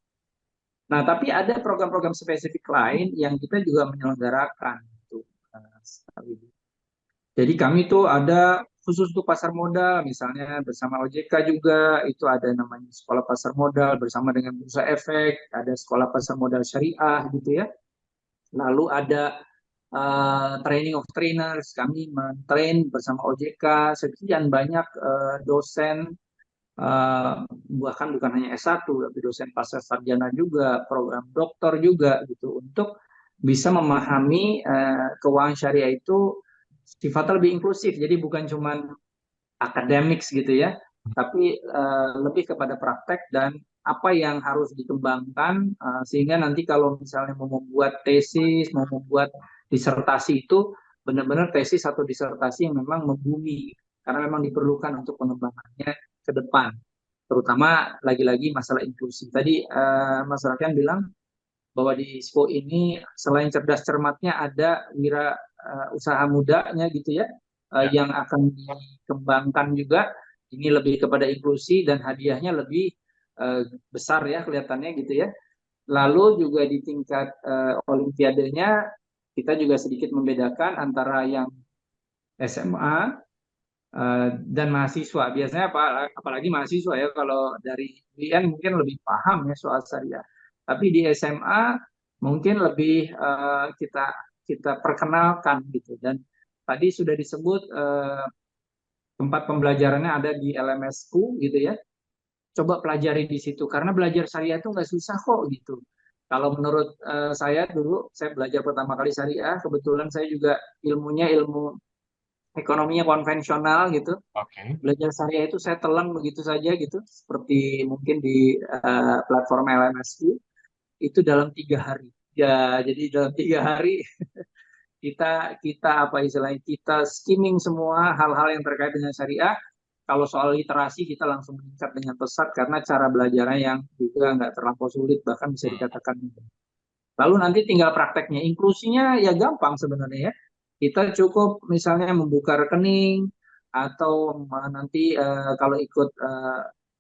Nah, tapi ada program-program spesifik lain yang kita juga menyelenggarakan gitu. Jadi kami tuh ada khusus untuk pasar modal, misalnya bersama OJK juga itu ada namanya sekolah pasar modal bersama dengan Bursa Efek, ada sekolah pasar modal syariah gitu ya. Lalu ada training of trainers, kami mentrain bersama OJK sekian banyak dosen, bahkan bukan hanya S1 tapi dosen pasca sarjana juga, program doktor juga gitu, untuk bisa memahami keuangan syariah itu sifatnya lebih inklusif, jadi bukan cuma akademik gitu ya, tapi lebih kepada praktek dan apa yang harus dikembangkan sehingga nanti kalau misalnya mau membuat tesis, mau membuat disertasi itu benar-benar tesis atau disertasi yang memang membumi karena memang diperlukan untuk pengembangannya ke depan, terutama lagi-lagi masalah inklusi. Tadi Mas Rakan bilang bahwa di ISFO ini selain cerdas cermatnya ada usaha mudanya gitu ya, yang akan dikembangkan juga. Ini lebih kepada inklusi dan hadiahnya lebih besar ya kelihatannya gitu ya. Lalu juga di tingkat olimpiadenya kita juga sedikit membedakan antara yang SMA dan mahasiswa. Biasanya apalagi mahasiswa ya, kalau dari UIN mungkin lebih paham ya soal syariah. Tapi di SMA mungkin lebih kita perkenalkan gitu. Dan tadi sudah disebut tempat pembelajarannya ada di LMS-ku gitu ya. Coba pelajari di situ karena belajar syariah itu nggak susah kok gitu. Kalau menurut saya dulu, saya belajar pertama kali syariah, kebetulan saya juga ilmunya ilmu ekonominya konvensional gitu. Oke. Belajar syariah itu saya telan begitu saja gitu, seperti mungkin di platform LMSQ itu dalam 3 hari. Ya, jadi dalam 3 hari kita apa istilahnya, kita skimming semua hal-hal yang terkait dengan syariah. Kalau soal literasi kita langsung meningkat dengan pesat karena cara belajarnya yang juga nggak terlampau sulit, bahkan bisa dikatakan mudah. Lalu nanti tinggal prakteknya. Inklusinya ya gampang sebenarnya ya. Kita cukup misalnya membuka rekening atau nanti kalau ikut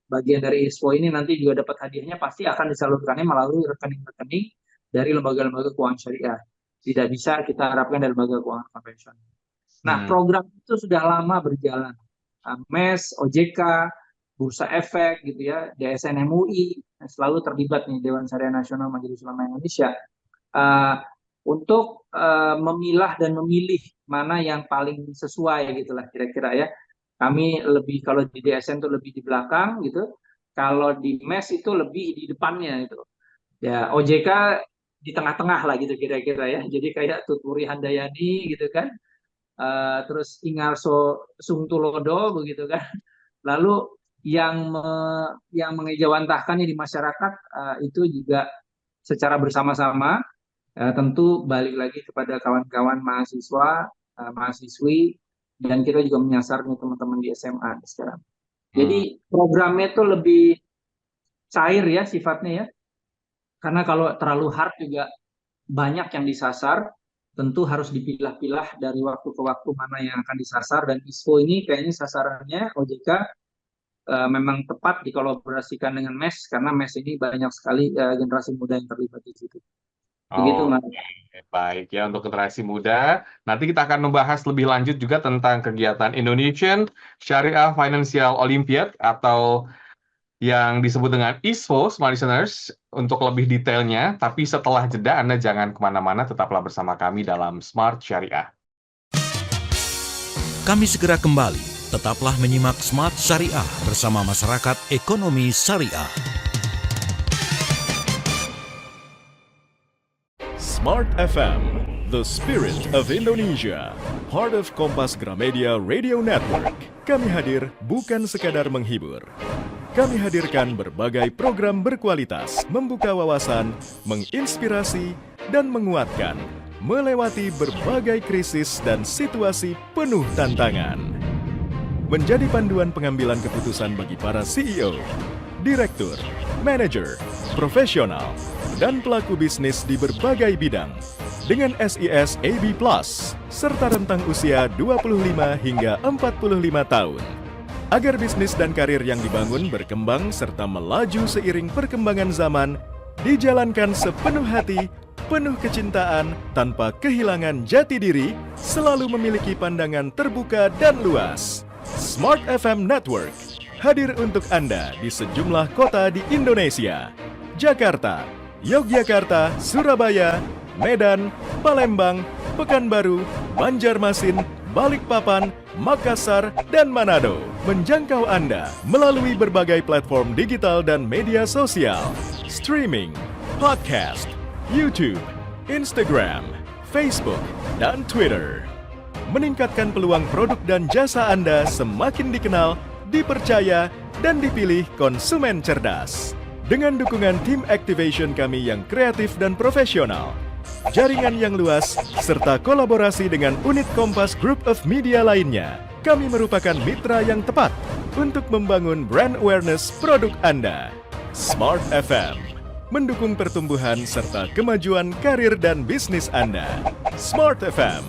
bagian dari ISPO ini nanti juga dapat hadiahnya, pasti akan disalurkannya melalui rekening-rekening dari lembaga-lembaga keuangan syariah. Tidak bisa kita harapkan dari lembaga keuangan konvensional. Nah, program itu sudah lama berjalan. MES, OJK, Bursa Efek gitu ya, DSN MUI selalu terlibat nih, Dewan Syariah Nasional Majelis Ulama Indonesia, untuk memilah dan memilih mana yang paling sesuai gitulah kira-kira ya. Kami lebih, kalau di DSN itu lebih di belakang gitu, kalau di MES itu lebih di depannya gitu. Ya, OJK di tengah-tengah lah gitu kira-kira ya. Jadi kayak Tuturi Handayani gitu kan. Terus Ingarso Sungtulodo begitu kan. Lalu yang mengejawantahkannya di masyarakat itu juga secara bersama-sama. Tentu balik lagi kepada kawan-kawan mahasiswa, mahasiswi, dan kita juga menyasar nih teman-teman di SMA sekarang. Jadi programnya itu lebih cair ya sifatnya ya, karena kalau terlalu hard juga banyak yang disasar, tentu harus dipilah-pilah dari waktu ke waktu mana yang akan disasar, dan ISPO ini kayaknya sasarannya OJK memang tepat dikolaborasikan dengan MES, karena MES ini banyak sekali generasi muda yang terlibat di situ. Begitu, Mas. Baik ya, untuk generasi muda. Nanti kita akan membahas lebih lanjut juga tentang kegiatan Indonesian Sharia Financial Olympiad atau yang disebut dengan ISFO, smart listeners, untuk lebih detailnya. Tapi setelah jeda, Anda jangan kemana-mana, tetaplah bersama kami dalam Smart Syariah. Kami segera kembali. Tetaplah menyimak Smart Syariah bersama Masyarakat Ekonomi Syariah. Smart FM, the spirit of Indonesia, part of Kompas Gramedia Radio Network. Kami hadir bukan sekadar menghibur. Kami hadirkan berbagai program berkualitas, membuka wawasan, menginspirasi, dan menguatkan, melewati berbagai krisis dan situasi penuh tantangan. Menjadi panduan pengambilan keputusan bagi para CEO, direktur, manajer, profesional, dan pelaku bisnis di berbagai bidang dengan SIS AB+, serta rentang usia 25 hingga 45 tahun. Agar bisnis dan karir yang dibangun berkembang serta melaju seiring perkembangan zaman, dijalankan sepenuh hati, penuh kecintaan, tanpa kehilangan jati diri, selalu memiliki pandangan terbuka dan luas. Smart FM Network hadir untuk Anda di sejumlah kota di Indonesia. Jakarta, Yogyakarta, Surabaya, Medan, Palembang, Pekanbaru, Banjarmasin, Balikpapan, Makassar, dan Manado. Menjangkau Anda melalui berbagai platform digital dan media sosial, streaming, podcast, YouTube, Instagram, Facebook, dan Twitter. Meningkatkan peluang produk dan jasa Anda semakin dikenal, dipercaya, dan dipilih konsumen cerdas. Dengan dukungan tim activation kami yang kreatif dan profesional, jaringan yang luas, serta kolaborasi dengan unit Kompas Group of Media lainnya, kami merupakan mitra yang tepat untuk membangun brand awareness produk Anda. Smart FM, mendukung pertumbuhan serta kemajuan karir dan bisnis Anda. Smart FM,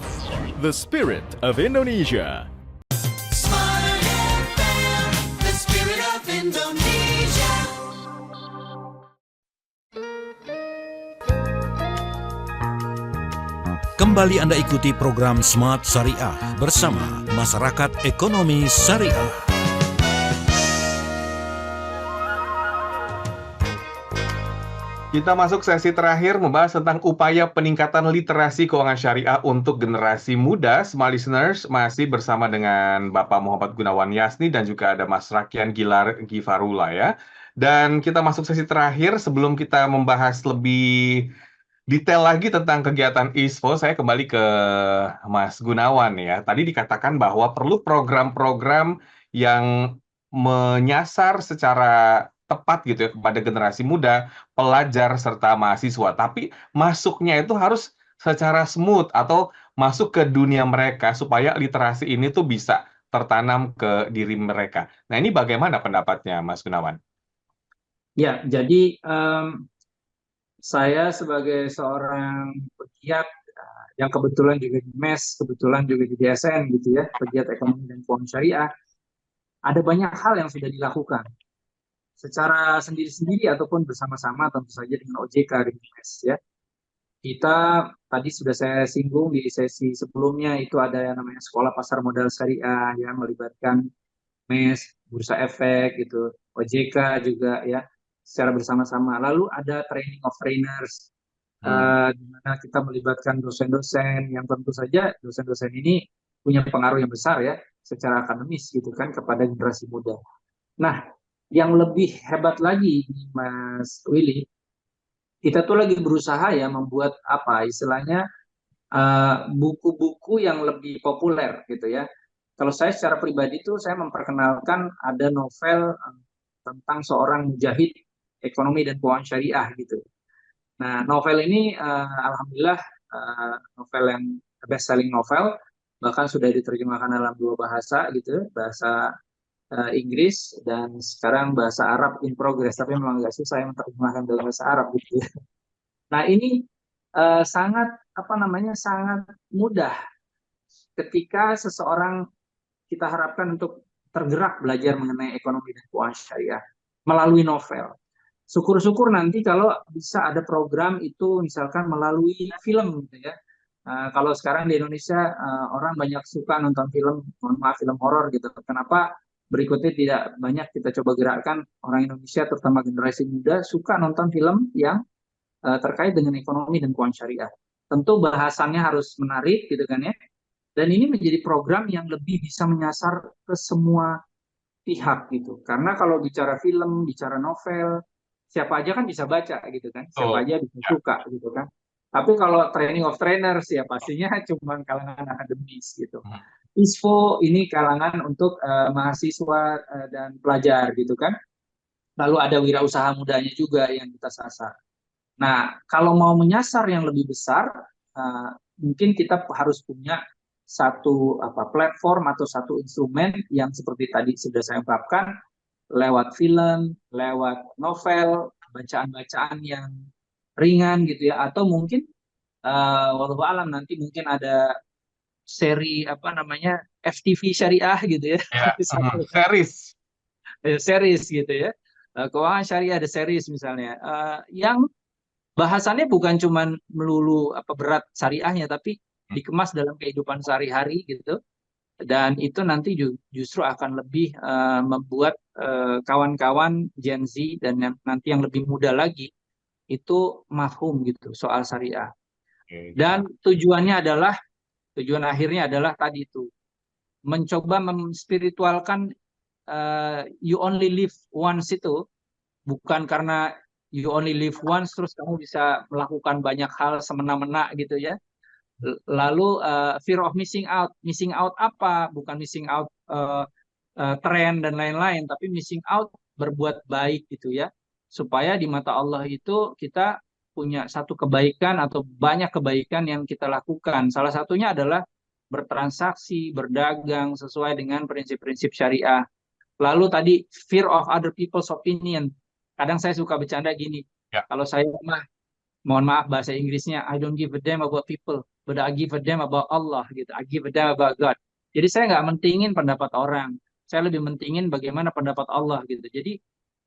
the spirit of Indonesia. Smart FM, the spirit of Indonesia. Kembali Anda ikuti program Smart Syariah bersama Masyarakat Ekonomi Syariah. Kita masuk sesi terakhir membahas tentang upaya peningkatan literasi keuangan syariah untuk generasi muda. Smart listeners, masih bersama dengan Bapak Muhammad Gunawan Yasni dan juga ada Mas Rakian Gilar Gifarula ya. Dan kita masuk sesi terakhir sebelum kita membahas lebih detail lagi tentang kegiatan ISFO, saya kembali ke Mas Gunawan ya. Tadi dikatakan bahwa perlu program-program yang menyasar secara tepat gitu ya kepada generasi muda, pelajar serta mahasiswa. Tapi masuknya itu harus secara smooth atau masuk ke dunia mereka supaya literasi ini tuh bisa tertanam ke diri mereka. Nah, ini bagaimana pendapatnya Mas Gunawan? Ya, jadi saya sebagai seorang pegiat yang kebetulan juga di MES, kebetulan juga di DSN gitu ya, pegiat ekonomi dan keuangan syariah, ada banyak hal yang sudah dilakukan secara sendiri-sendiri ataupun bersama-sama tentu saja dengan OJK dan MES ya. Kita tadi sudah saya singgung di sesi sebelumnya itu ada yang namanya sekolah pasar modal syariah yang melibatkan MES, Bursa Efek gitu, OJK juga ya secara bersama-sama. Lalu ada training of trainers di mana kita melibatkan dosen-dosen yang tentu saja dosen-dosen ini punya pengaruh yang besar ya secara akademis gitu kan kepada generasi muda. Nah, yang lebih hebat lagi Mas Willy, kita tuh lagi berusaha ya membuat apa istilahnya buku-buku yang lebih populer gitu ya. Kalau saya secara pribadi tuh saya memperkenalkan ada novel tentang seorang mujahid ekonomi dan keuangan syariah gitu. Nah, novel ini alhamdulillah novel yang best selling novel, bahkan sudah diterjemahkan dalam 2 bahasa gitu, bahasa Inggris dan sekarang bahasa Arab in progress, tapi memang agak susah yang menerjemahkan dalam bahasa Arab gitu ya. Nah, ini sangat sangat mudah ketika seseorang kita harapkan untuk tergerak belajar mengenai ekonomi dan keuangan syariah melalui novel. Syukur-syukur nanti kalau bisa ada program itu misalkan melalui film gitu ya. Kalau sekarang di Indonesia orang banyak suka nonton film, mohon maaf film horor gitu. Kenapa berikutnya tidak banyak kita coba gerakkan orang Indonesia terutama generasi muda suka nonton film yang terkait dengan ekonomi dan keuangan syariah. Tentu bahasannya harus menarik gitu kan ya. Dan ini menjadi program yang lebih bisa menyasar ke semua pihak gitu. Karena kalau bicara film, bicara novel, siapa aja kan bisa baca gitu kan. Siapa aja bisa suka gitu kan. Tapi kalau training of trainers ya pastinya cuma kalangan akademis gitu. ISFO ini kalangan untuk mahasiswa dan pelajar gitu kan. Lalu ada wirausaha mudanya juga yang kita sasar. Nah, kalau mau menyasar yang lebih besar, mungkin kita harus punya satu platform atau satu instrumen yang seperti tadi sudah saya ungkapkan lewat film, lewat novel, bacaan-bacaan yang ringan gitu ya, atau mungkin wallahu alam nanti mungkin ada seri FTV syariah gitu ya, Series. series gitu ya, keuangan syariah ada series misalnya, yang bahasannya bukan cuma melulu berat syariahnya, tapi dikemas dalam kehidupan sehari-hari gitu, dan itu nanti justru akan lebih membuat kawan-kawan Gen Z dan nanti yang lebih muda lagi itu mafhum gitu soal syariah. Dan tujuan akhirnya adalah tadi itu mencoba menspiritualkan you only live once itu, bukan karena you only live once terus kamu bisa melakukan banyak hal semena-mena gitu ya. Lalu fear of missing out apa? Bukan missing out tren dan lain-lain, tapi missing out berbuat baik gitu ya, supaya di mata Allah itu kita punya satu kebaikan atau banyak kebaikan yang kita lakukan. Salah satunya adalah bertransaksi, berdagang sesuai dengan prinsip-prinsip syariah. Lalu tadi fear of other people's opinion. Kadang saya suka bercanda gini, kalau saya mohon maaf bahasa Inggrisnya, I don't give a damn about people, but I give a damn about Allah gitu. I give a damn about God. Jadi saya nggak mentingin pendapat orang, saya lebih mentingin bagaimana pendapat Allah gitu. Jadi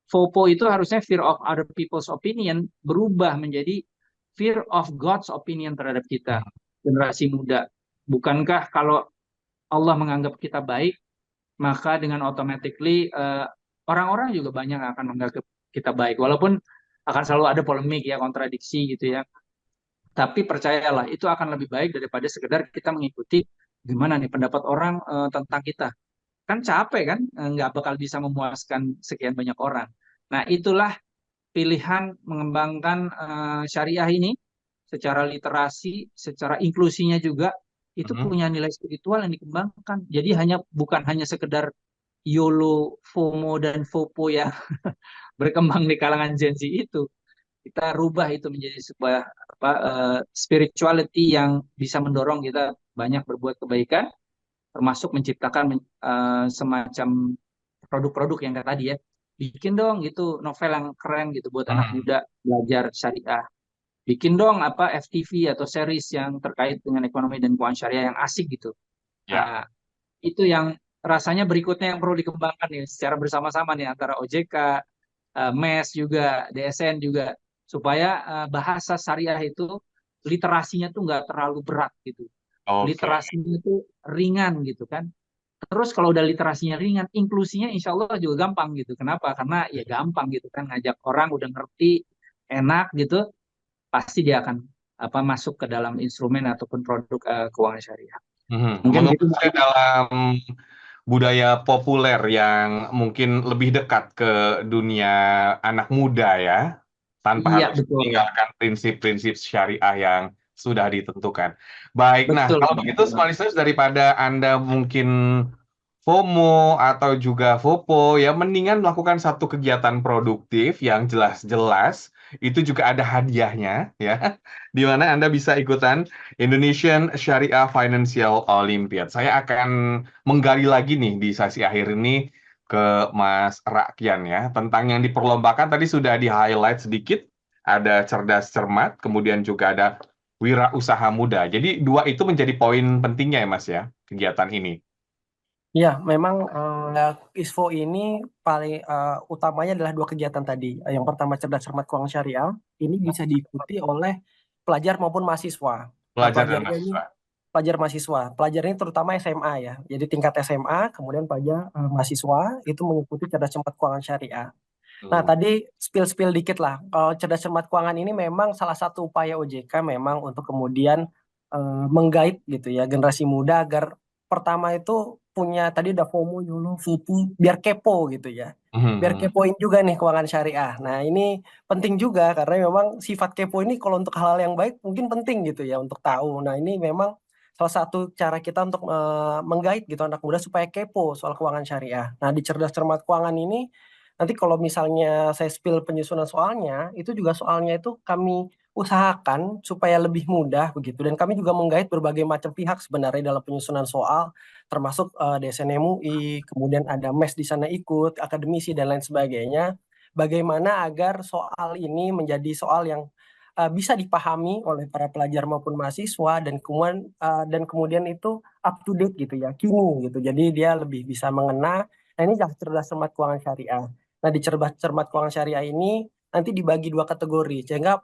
FOPO itu harusnya fear of other people's opinion berubah menjadi fear of God's opinion terhadap kita. generasi muda. Bukankah kalau Allah menganggap kita baik, maka dengan automatically orang-orang juga banyak akan menganggap kita baik. Walaupun akan selalu ada polemik ya, kontradiksi gitu ya. Tapi percayalah, itu akan lebih baik daripada sekedar kita mengikuti gimana nih pendapat orang tentang kita. Kan capek kan, nggak bakal bisa memuaskan sekian banyak orang. Nah, itulah pilihan mengembangkan syariah ini secara literasi, secara inklusinya juga itu Mhm. punya nilai spiritual yang dikembangkan. Jadi bukan hanya sekedar YOLO, FOMO dan FOPO yang berkembang di kalangan Gen Z itu. Kita rubah itu menjadi sebuah spirituality yang bisa mendorong kita banyak berbuat kebaikan, termasuk menciptakan semacam produk-produk yang kayak tadi ya. Bikin dong gitu novel yang keren gitu buat anak Mhm. muda belajar syariah. Bikin dong FTV atau series yang terkait dengan ekonomi dan keuangan syariah yang asik gitu. Ya. Nah, itu yang rasanya berikutnya yang perlu dikembangkan nih secara bersama-sama nih antara OJK, MES juga, DSN juga, supaya bahasa syariah itu literasinya tuh nggak terlalu berat gitu. Oke. Literasinya itu ringan gitu kan. Terus kalau udah literasinya ringan, inklusinya insya Allah juga gampang gitu. Kenapa? Karena ya gampang gitu kan, ngajak orang udah ngerti, enak gitu, pasti dia akan masuk ke dalam instrumen ataupun produk keuangan syariah. Mhm. Mungkin gitu. Mengemasnya dalam budaya populer yang mungkin lebih dekat ke dunia anak muda ya, tanpa Iya, harus betul. meninggalkan prinsip-prinsip syariah yang sudah ditentukan. Baik, nah Betul. kalau begitu smart listeners, daripada Anda mungkin FOMO atau juga FOPO ya, mendingan melakukan satu kegiatan produktif yang jelas-jelas itu juga ada hadiahnya ya, di mana Anda bisa ikutan Indonesian Sharia Financial Olympiad. Saya akan menggali lagi nih di sesi akhir ini ke Mas Rakyan ya, tentang yang diperlombakan tadi sudah di-highlight sedikit, ada cerdas cermat, kemudian juga ada wirausaha muda. Jadi dua itu menjadi poin pentingnya ya Mas ya, kegiatan ini. Ya, memang ISFO ini paling utamanya adalah dua kegiatan tadi. Yang pertama cerdas cermat keuangan syariah, ini bisa diikuti oleh pelajar maupun mahasiswa. Nah, Pelajar dan mahasiswa. pelajar mahasiswa. Pelajar ini terutama SMA ya. Jadi tingkat SMA, kemudian pelajar mahasiswa itu mengikuti cerdas cermat keuangan syariah. Nah, tadi spill-spill dikit lah. Kalau cerdas cermat keuangan ini memang salah satu upaya OJK memang untuk kemudian menggait gitu ya generasi muda agar pertama itu punya tadi udah FOMO, YOLO, FOPO, biar kepo gitu ya. Biar Mhm. kepoin juga nih keuangan syariah. Nah, ini penting juga karena memang sifat kepo ini kalau untuk hal-hal yang baik mungkin penting gitu ya untuk tahu. Nah, ini memang salah satu cara kita untuk menggait gitu anak muda supaya kepo soal keuangan syariah. Nah, di cerdas cermat keuangan ini nanti kalau misalnya saya spill penyusunan soalnya, itu juga soalnya itu kami usahakan supaya lebih mudah begitu dan kami juga menggait berbagai macam pihak sebenarnya dalam penyusunan soal termasuk DSN MUI, kemudian ada MES di sana ikut, akademisi dan lain sebagainya. Bagaimana agar soal ini menjadi soal yang bisa dipahami oleh para pelajar maupun mahasiswa dan kemudian itu up to date gitu ya, kini gitu. Jadi dia lebih bisa mengena. Nah, ini cerdas cermat keuangan syariah. Nah, di cerdas cermat keuangan syariah ini nanti dibagi dua kategori sehingga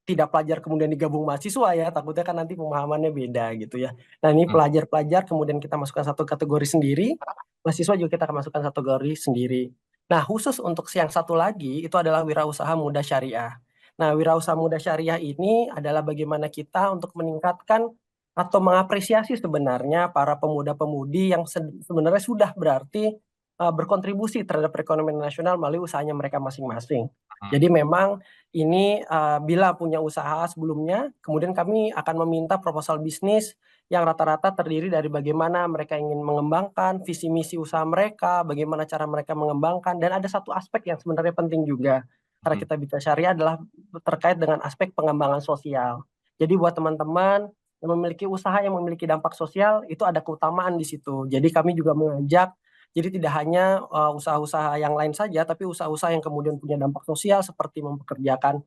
tidak pelajar kemudian digabung mahasiswa ya, takutnya kan nanti pemahamannya beda gitu ya. Nah, ini Hmm. pelajar-pelajar kemudian kita masukkan satu kategori sendiri, mahasiswa juga kita akan masukkan satu kategori sendiri. Nah, khusus untuk yang satu lagi itu adalah wirausaha muda syariah. Nah, wirausaha muda syariah ini adalah bagaimana kita untuk meningkatkan atau mengapresiasi sebenarnya para pemuda-pemudi yang sebenarnya sudah berarti berkontribusi terhadap perekonomian nasional melalui usahanya mereka masing-masing. Jadi memang ini bila punya usaha sebelumnya, kemudian kami akan meminta proposal bisnis yang rata-rata terdiri dari bagaimana mereka ingin mengembangkan visi misi usaha mereka, bagaimana cara mereka mengembangkan, dan ada satu aspek yang sebenarnya penting juga karena kita bicara syariah adalah terkait dengan aspek pengembangan sosial. Jadi buat teman-teman yang memiliki usaha yang memiliki dampak sosial itu ada keutamaan di situ. Jadi kami juga mengajak jadi tidak hanya usaha-usaha yang lain saja, tapi usaha-usaha yang kemudian punya dampak sosial seperti mempekerjakan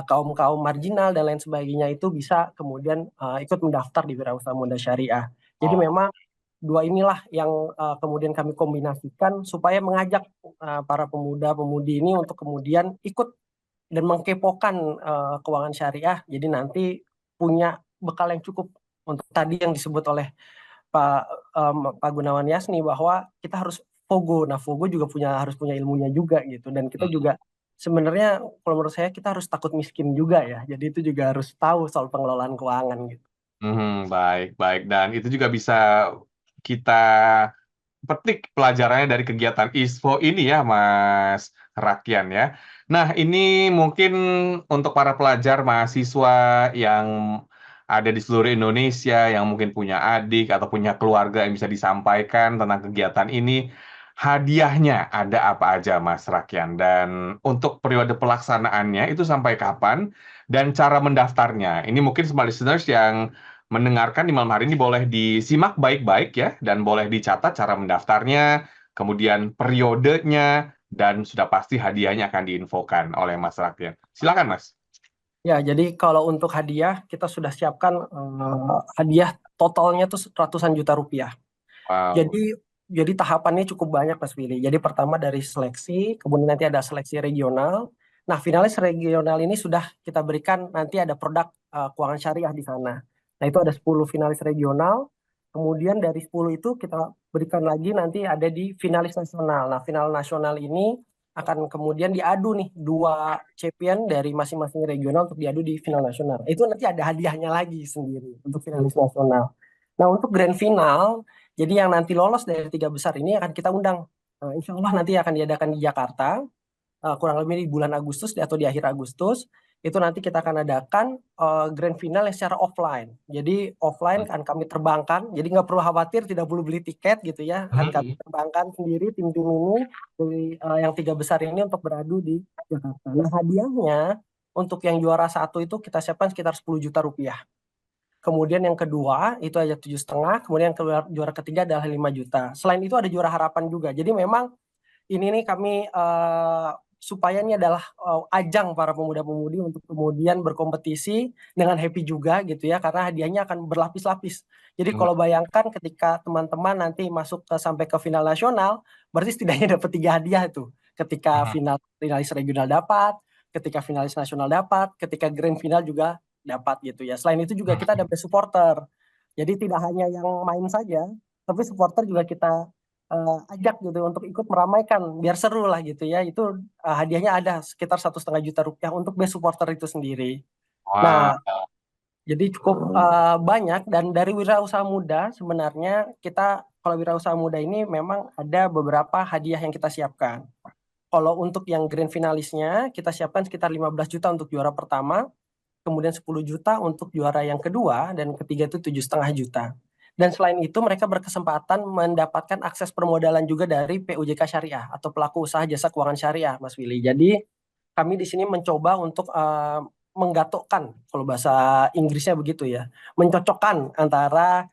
kaum-kaum marginal dan lain sebagainya itu bisa kemudian ikut mendaftar di Wirausaha Muda Syariah. Jadi Oh. memang dua inilah yang kemudian kami kombinasikan supaya mengajak para pemuda-pemudi ini untuk kemudian ikut dan mengkepokan keuangan syariah. Jadi nanti punya bekal yang cukup untuk tadi yang disebut oleh Pak Gunawan Yasni bahwa kita harus Fogo. Nah, Fogo juga harus punya ilmunya juga gitu. Dan kita juga sebenarnya kalau menurut saya kita harus takut miskin juga ya. Jadi itu juga harus tahu soal pengelolaan keuangan gitu. Baik, baik. Dan itu juga bisa kita petik pelajarannya dari kegiatan ISFO ini ya, Mas Rakian ya. Nah, ini mungkin untuk para pelajar mahasiswa yang ada di seluruh Indonesia, yang mungkin punya adik atau punya keluarga yang bisa disampaikan tentang kegiatan ini, hadiahnya ada apa aja, Mas Rakian? Dan untuk periode pelaksanaannya itu sampai kapan? Dan cara mendaftarnya. Ini mungkin semua listeners yang mendengarkan di malam hari ini boleh disimak baik-baik ya, dan boleh dicatat cara mendaftarnya, kemudian periodenya, dan sudah pasti hadiahnya akan diinfokan oleh Mas Rakian. Silakan, Mas. Ya, jadi kalau untuk hadiah kita sudah siapkan hadiah totalnya tuh ratusan juta rupiah. Wow. Jadi tahapannya cukup banyak Mas Willy. Jadi pertama dari seleksi, kemudian nanti ada seleksi regional. Nah, finalis regional ini sudah kita berikan nanti ada produk keuangan syariah di sana. Nah, itu ada 10 finalis regional. Kemudian dari 10 itu kita berikan lagi nanti ada di finalis nasional. Nah, final nasional ini akan kemudian diadu nih 2 champion dari masing-masing regional untuk diadu di final nasional. Itu nanti ada hadiahnya lagi sendiri untuk finalis nasional. Nah, untuk grand final jadi yang nanti lolos dari 3 besar ini akan kita undang. Insya Allah nanti akan diadakan di Jakarta, kurang lebih di bulan Agustus atau di akhir Agustus. Itu nanti kita akan adakan grand final yang secara offline. Jadi offline akan kami terbangkan, jadi nggak perlu khawatir, tidak perlu beli tiket gitu ya. Akan kami terbangkan sendiri tim-tim ini dari yang 3 besar ini untuk beradu di Jakarta. Nah, hadiahnya untuk yang juara 1 itu kita siapkan sekitar 10 juta rupiah. Kemudian yang kedua itu aja 7,5, kemudian yang juara ketiga adalah 5 juta. Selain itu ada juara harapan juga. Jadi memang ini nih kami supaya ini adalah ajang para pemuda-pemudi untuk kemudian berkompetisi dengan happy juga gitu ya, karena hadiahnya akan berlapis-lapis. Jadi kalau bayangkan ketika teman-teman nanti masuk sampai ke final nasional, berarti setidaknya dapat 3 hadiah itu. Ketika finalis regional dapat, ketika finalis nasional dapat, ketika grand final juga dapat gitu ya. Selain itu juga kita ada best supporter. Jadi tidak hanya yang main saja, tapi supporter juga kita ajak gitu untuk ikut meramaikan biar seru lah gitu ya. Itu hadiahnya ada sekitar 1,5 juta rupiah untuk best supporter itu sendiri. Nah, Wow. jadi cukup banyak, dan dari wirausaha muda sebenarnya kita kalau wirausaha muda ini memang ada beberapa hadiah yang kita siapkan. Kalau untuk yang grand finalisnya kita siapkan sekitar 15 juta untuk juara pertama, kemudian 10 juta untuk juara yang kedua, dan ketiga itu 7,5 juta. Dan selain itu mereka berkesempatan mendapatkan akses permodalan juga dari PUJK Syariah atau pelaku usaha jasa keuangan syariah, Mas Willy. Jadi kami di sini mencoba untuk menggatokkan, kalau bahasa Inggrisnya begitu ya, mencocokkan antara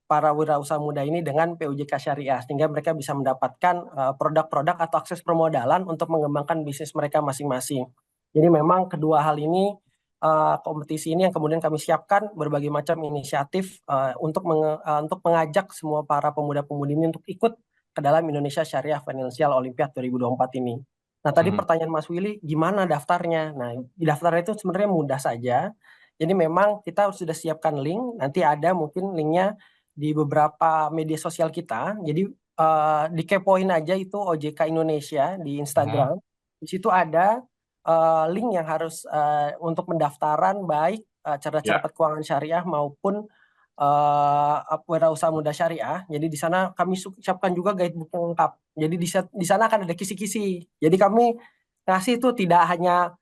para wirausaha muda ini dengan PUJK Syariah, sehingga mereka bisa mendapatkan produk-produk atau akses permodalan untuk mengembangkan bisnis mereka masing-masing. Jadi memang kedua hal ini, kompetisi ini yang kemudian kami siapkan berbagai macam inisiatif untuk mengajak semua para pemuda-pemudi ini untuk ikut ke dalam Indonesia Syariah Financial Olympiad 2024 ini. Nah, tadi pertanyaan Mas Willy, gimana daftarnya? Nah, daftarnya itu sebenarnya mudah saja. Jadi memang kita sudah siapkan link, nanti ada mungkin linknya di beberapa media sosial kita. Jadi dikepoin aja itu OJK Indonesia di Instagram. Di situ ada link yang harus untuk pendaftaran baik cerdas-cermat keuangan syariah maupun wirausaha muda syariah. Jadi di sana kami siapkan juga guidebook yang lengkap. Jadi di sana akan ada kisi-kisi. Jadi kami ngasih itu tidak hanya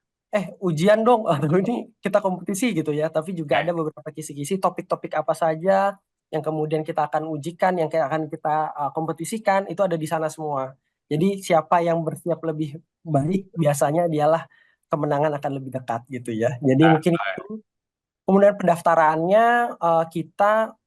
ujian dong atau ini kita kompetisi gitu ya, tapi juga ada beberapa kisi-kisi topik-topik apa saja yang kemudian kita akan ujikan, yang akan kita kompetisikan, itu ada di sana semua. Jadi siapa yang bersiap lebih baik biasanya dialah kemenangan akan lebih dekat gitu ya. Jadi mungkin itu. Kemudian pendaftarannya kita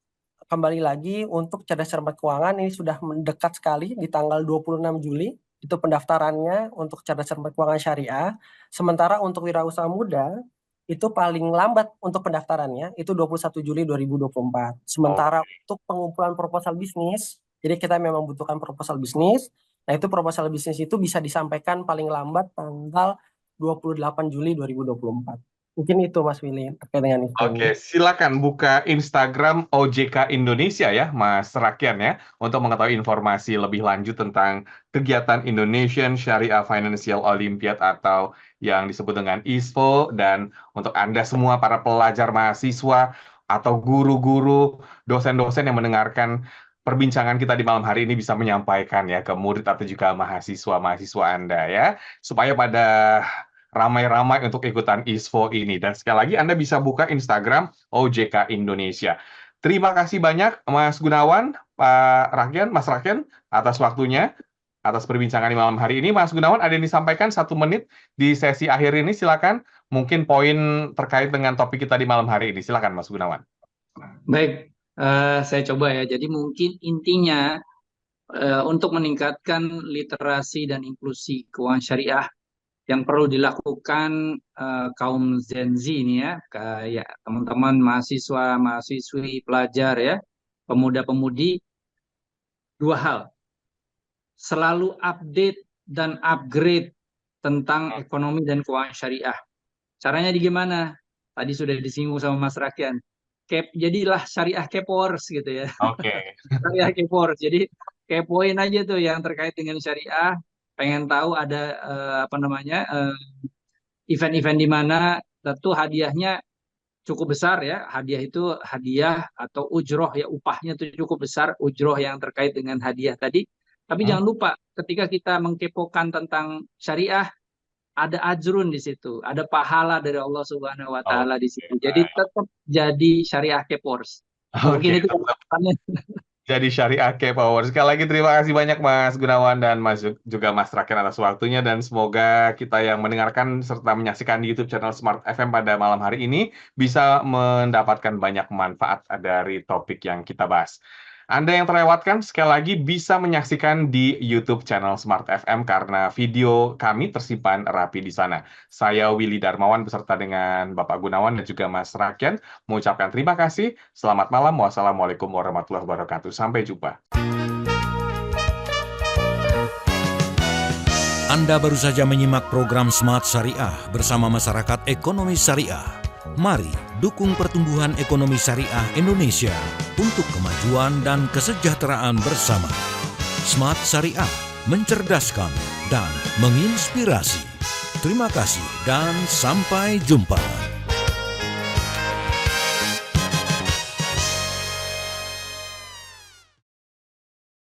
kembali lagi untuk cerdas cermat keuangan ini sudah mendekat sekali di tanggal 26 Juli. Itu pendaftarannya untuk cerdas cermat keuangan syariah. Sementara untuk wirausaha muda itu paling lambat untuk pendaftarannya itu 21 Juli 2024. Sementara untuk pengumpulan proposal bisnis, jadi kita memang membutuhkan proposal bisnis. Nah, itu proposal bisnis itu bisa disampaikan paling lambat tanggal 28 Juli 2024. Mungkin itu Mas Willy terkait dengan itu. Oke, silakan buka Instagram OJK Indonesia ya, Mas Rakian ya, untuk mengetahui informasi lebih lanjut tentang kegiatan Indonesian Sharia Financial Olympiad atau yang disebut dengan ISFO. Dan untuk Anda semua para pelajar mahasiswa atau guru-guru, dosen-dosen yang mendengarkan perbincangan kita di malam hari ini bisa menyampaikan ya ke murid atau juga mahasiswa-mahasiswa Anda ya, supaya pada ramai-ramai untuk ikutan ISFO ini. Dan sekali lagi Anda bisa buka Instagram OJK Indonesia. Terima kasih banyak Mas Gunawan, Pak Rakian, Mas Rakian atas waktunya, atas perbincangan di malam hari ini. Mas Gunawan, ada yang disampaikan 1 menit di sesi akhir ini, silakan. Mungkin poin terkait dengan topik kita di malam hari ini. Silakan Mas Gunawan. Baik, saya coba ya. Jadi mungkin intinya untuk meningkatkan literasi dan inklusi keuangan syariah yang perlu dilakukan kaum Gen Z ini ya, kayak teman-teman mahasiswa, mahasiswi, pelajar ya, pemuda-pemudi, 2 hal. Selalu update dan upgrade tentang ekonomi dan keuangan syariah. Caranya di gimana? Tadi sudah disinggung sama Mas Rakian. Jadilah syariah kepors gitu ya. Oke. Syariah kepors. Jadi kepoin aja tuh yang terkait dengan syariah. Pengen tahu ada event-event di mana, tentu hadiahnya cukup besar ya. Hadiah itu hadiah atau ujroh ya, upahnya itu cukup besar, ujroh yang terkait dengan hadiah tadi. Tapi jangan lupa ketika kita mengkepokan tentang syariah, ada ajrun di situ, ada pahala dari Allah Subhanahu wa taala di situ. Jadi tetap jadi syariah kepors. Mungkin itu pesannya. Jadi Syariah K-Power. Sekali lagi terima kasih banyak Mas Gunawan dan juga Mas Raken atas waktunya, dan semoga kita yang mendengarkan serta menyaksikan di YouTube channel Smart FM pada malam hari ini bisa mendapatkan banyak manfaat dari topik yang kita bahas. Anda yang terlewatkan, sekali lagi bisa menyaksikan di YouTube channel Smart FM karena video kami tersimpan rapi di sana. Saya Willy Darmawan beserta dengan Bapak Gunawan dan juga Mas Raken mengucapkan terima kasih. Selamat malam. Wassalamualaikum warahmatullahi wabarakatuh. Sampai jumpa. Anda baru saja menyimak program Smart Syariah bersama Masyarakat Ekonomi Syariah. Mari dukung pertumbuhan ekonomi syariah Indonesia untuk kemajuan dan kesejahteraan bersama. Smart Syariah, mencerdaskan dan menginspirasi. Terima kasih dan sampai jumpa.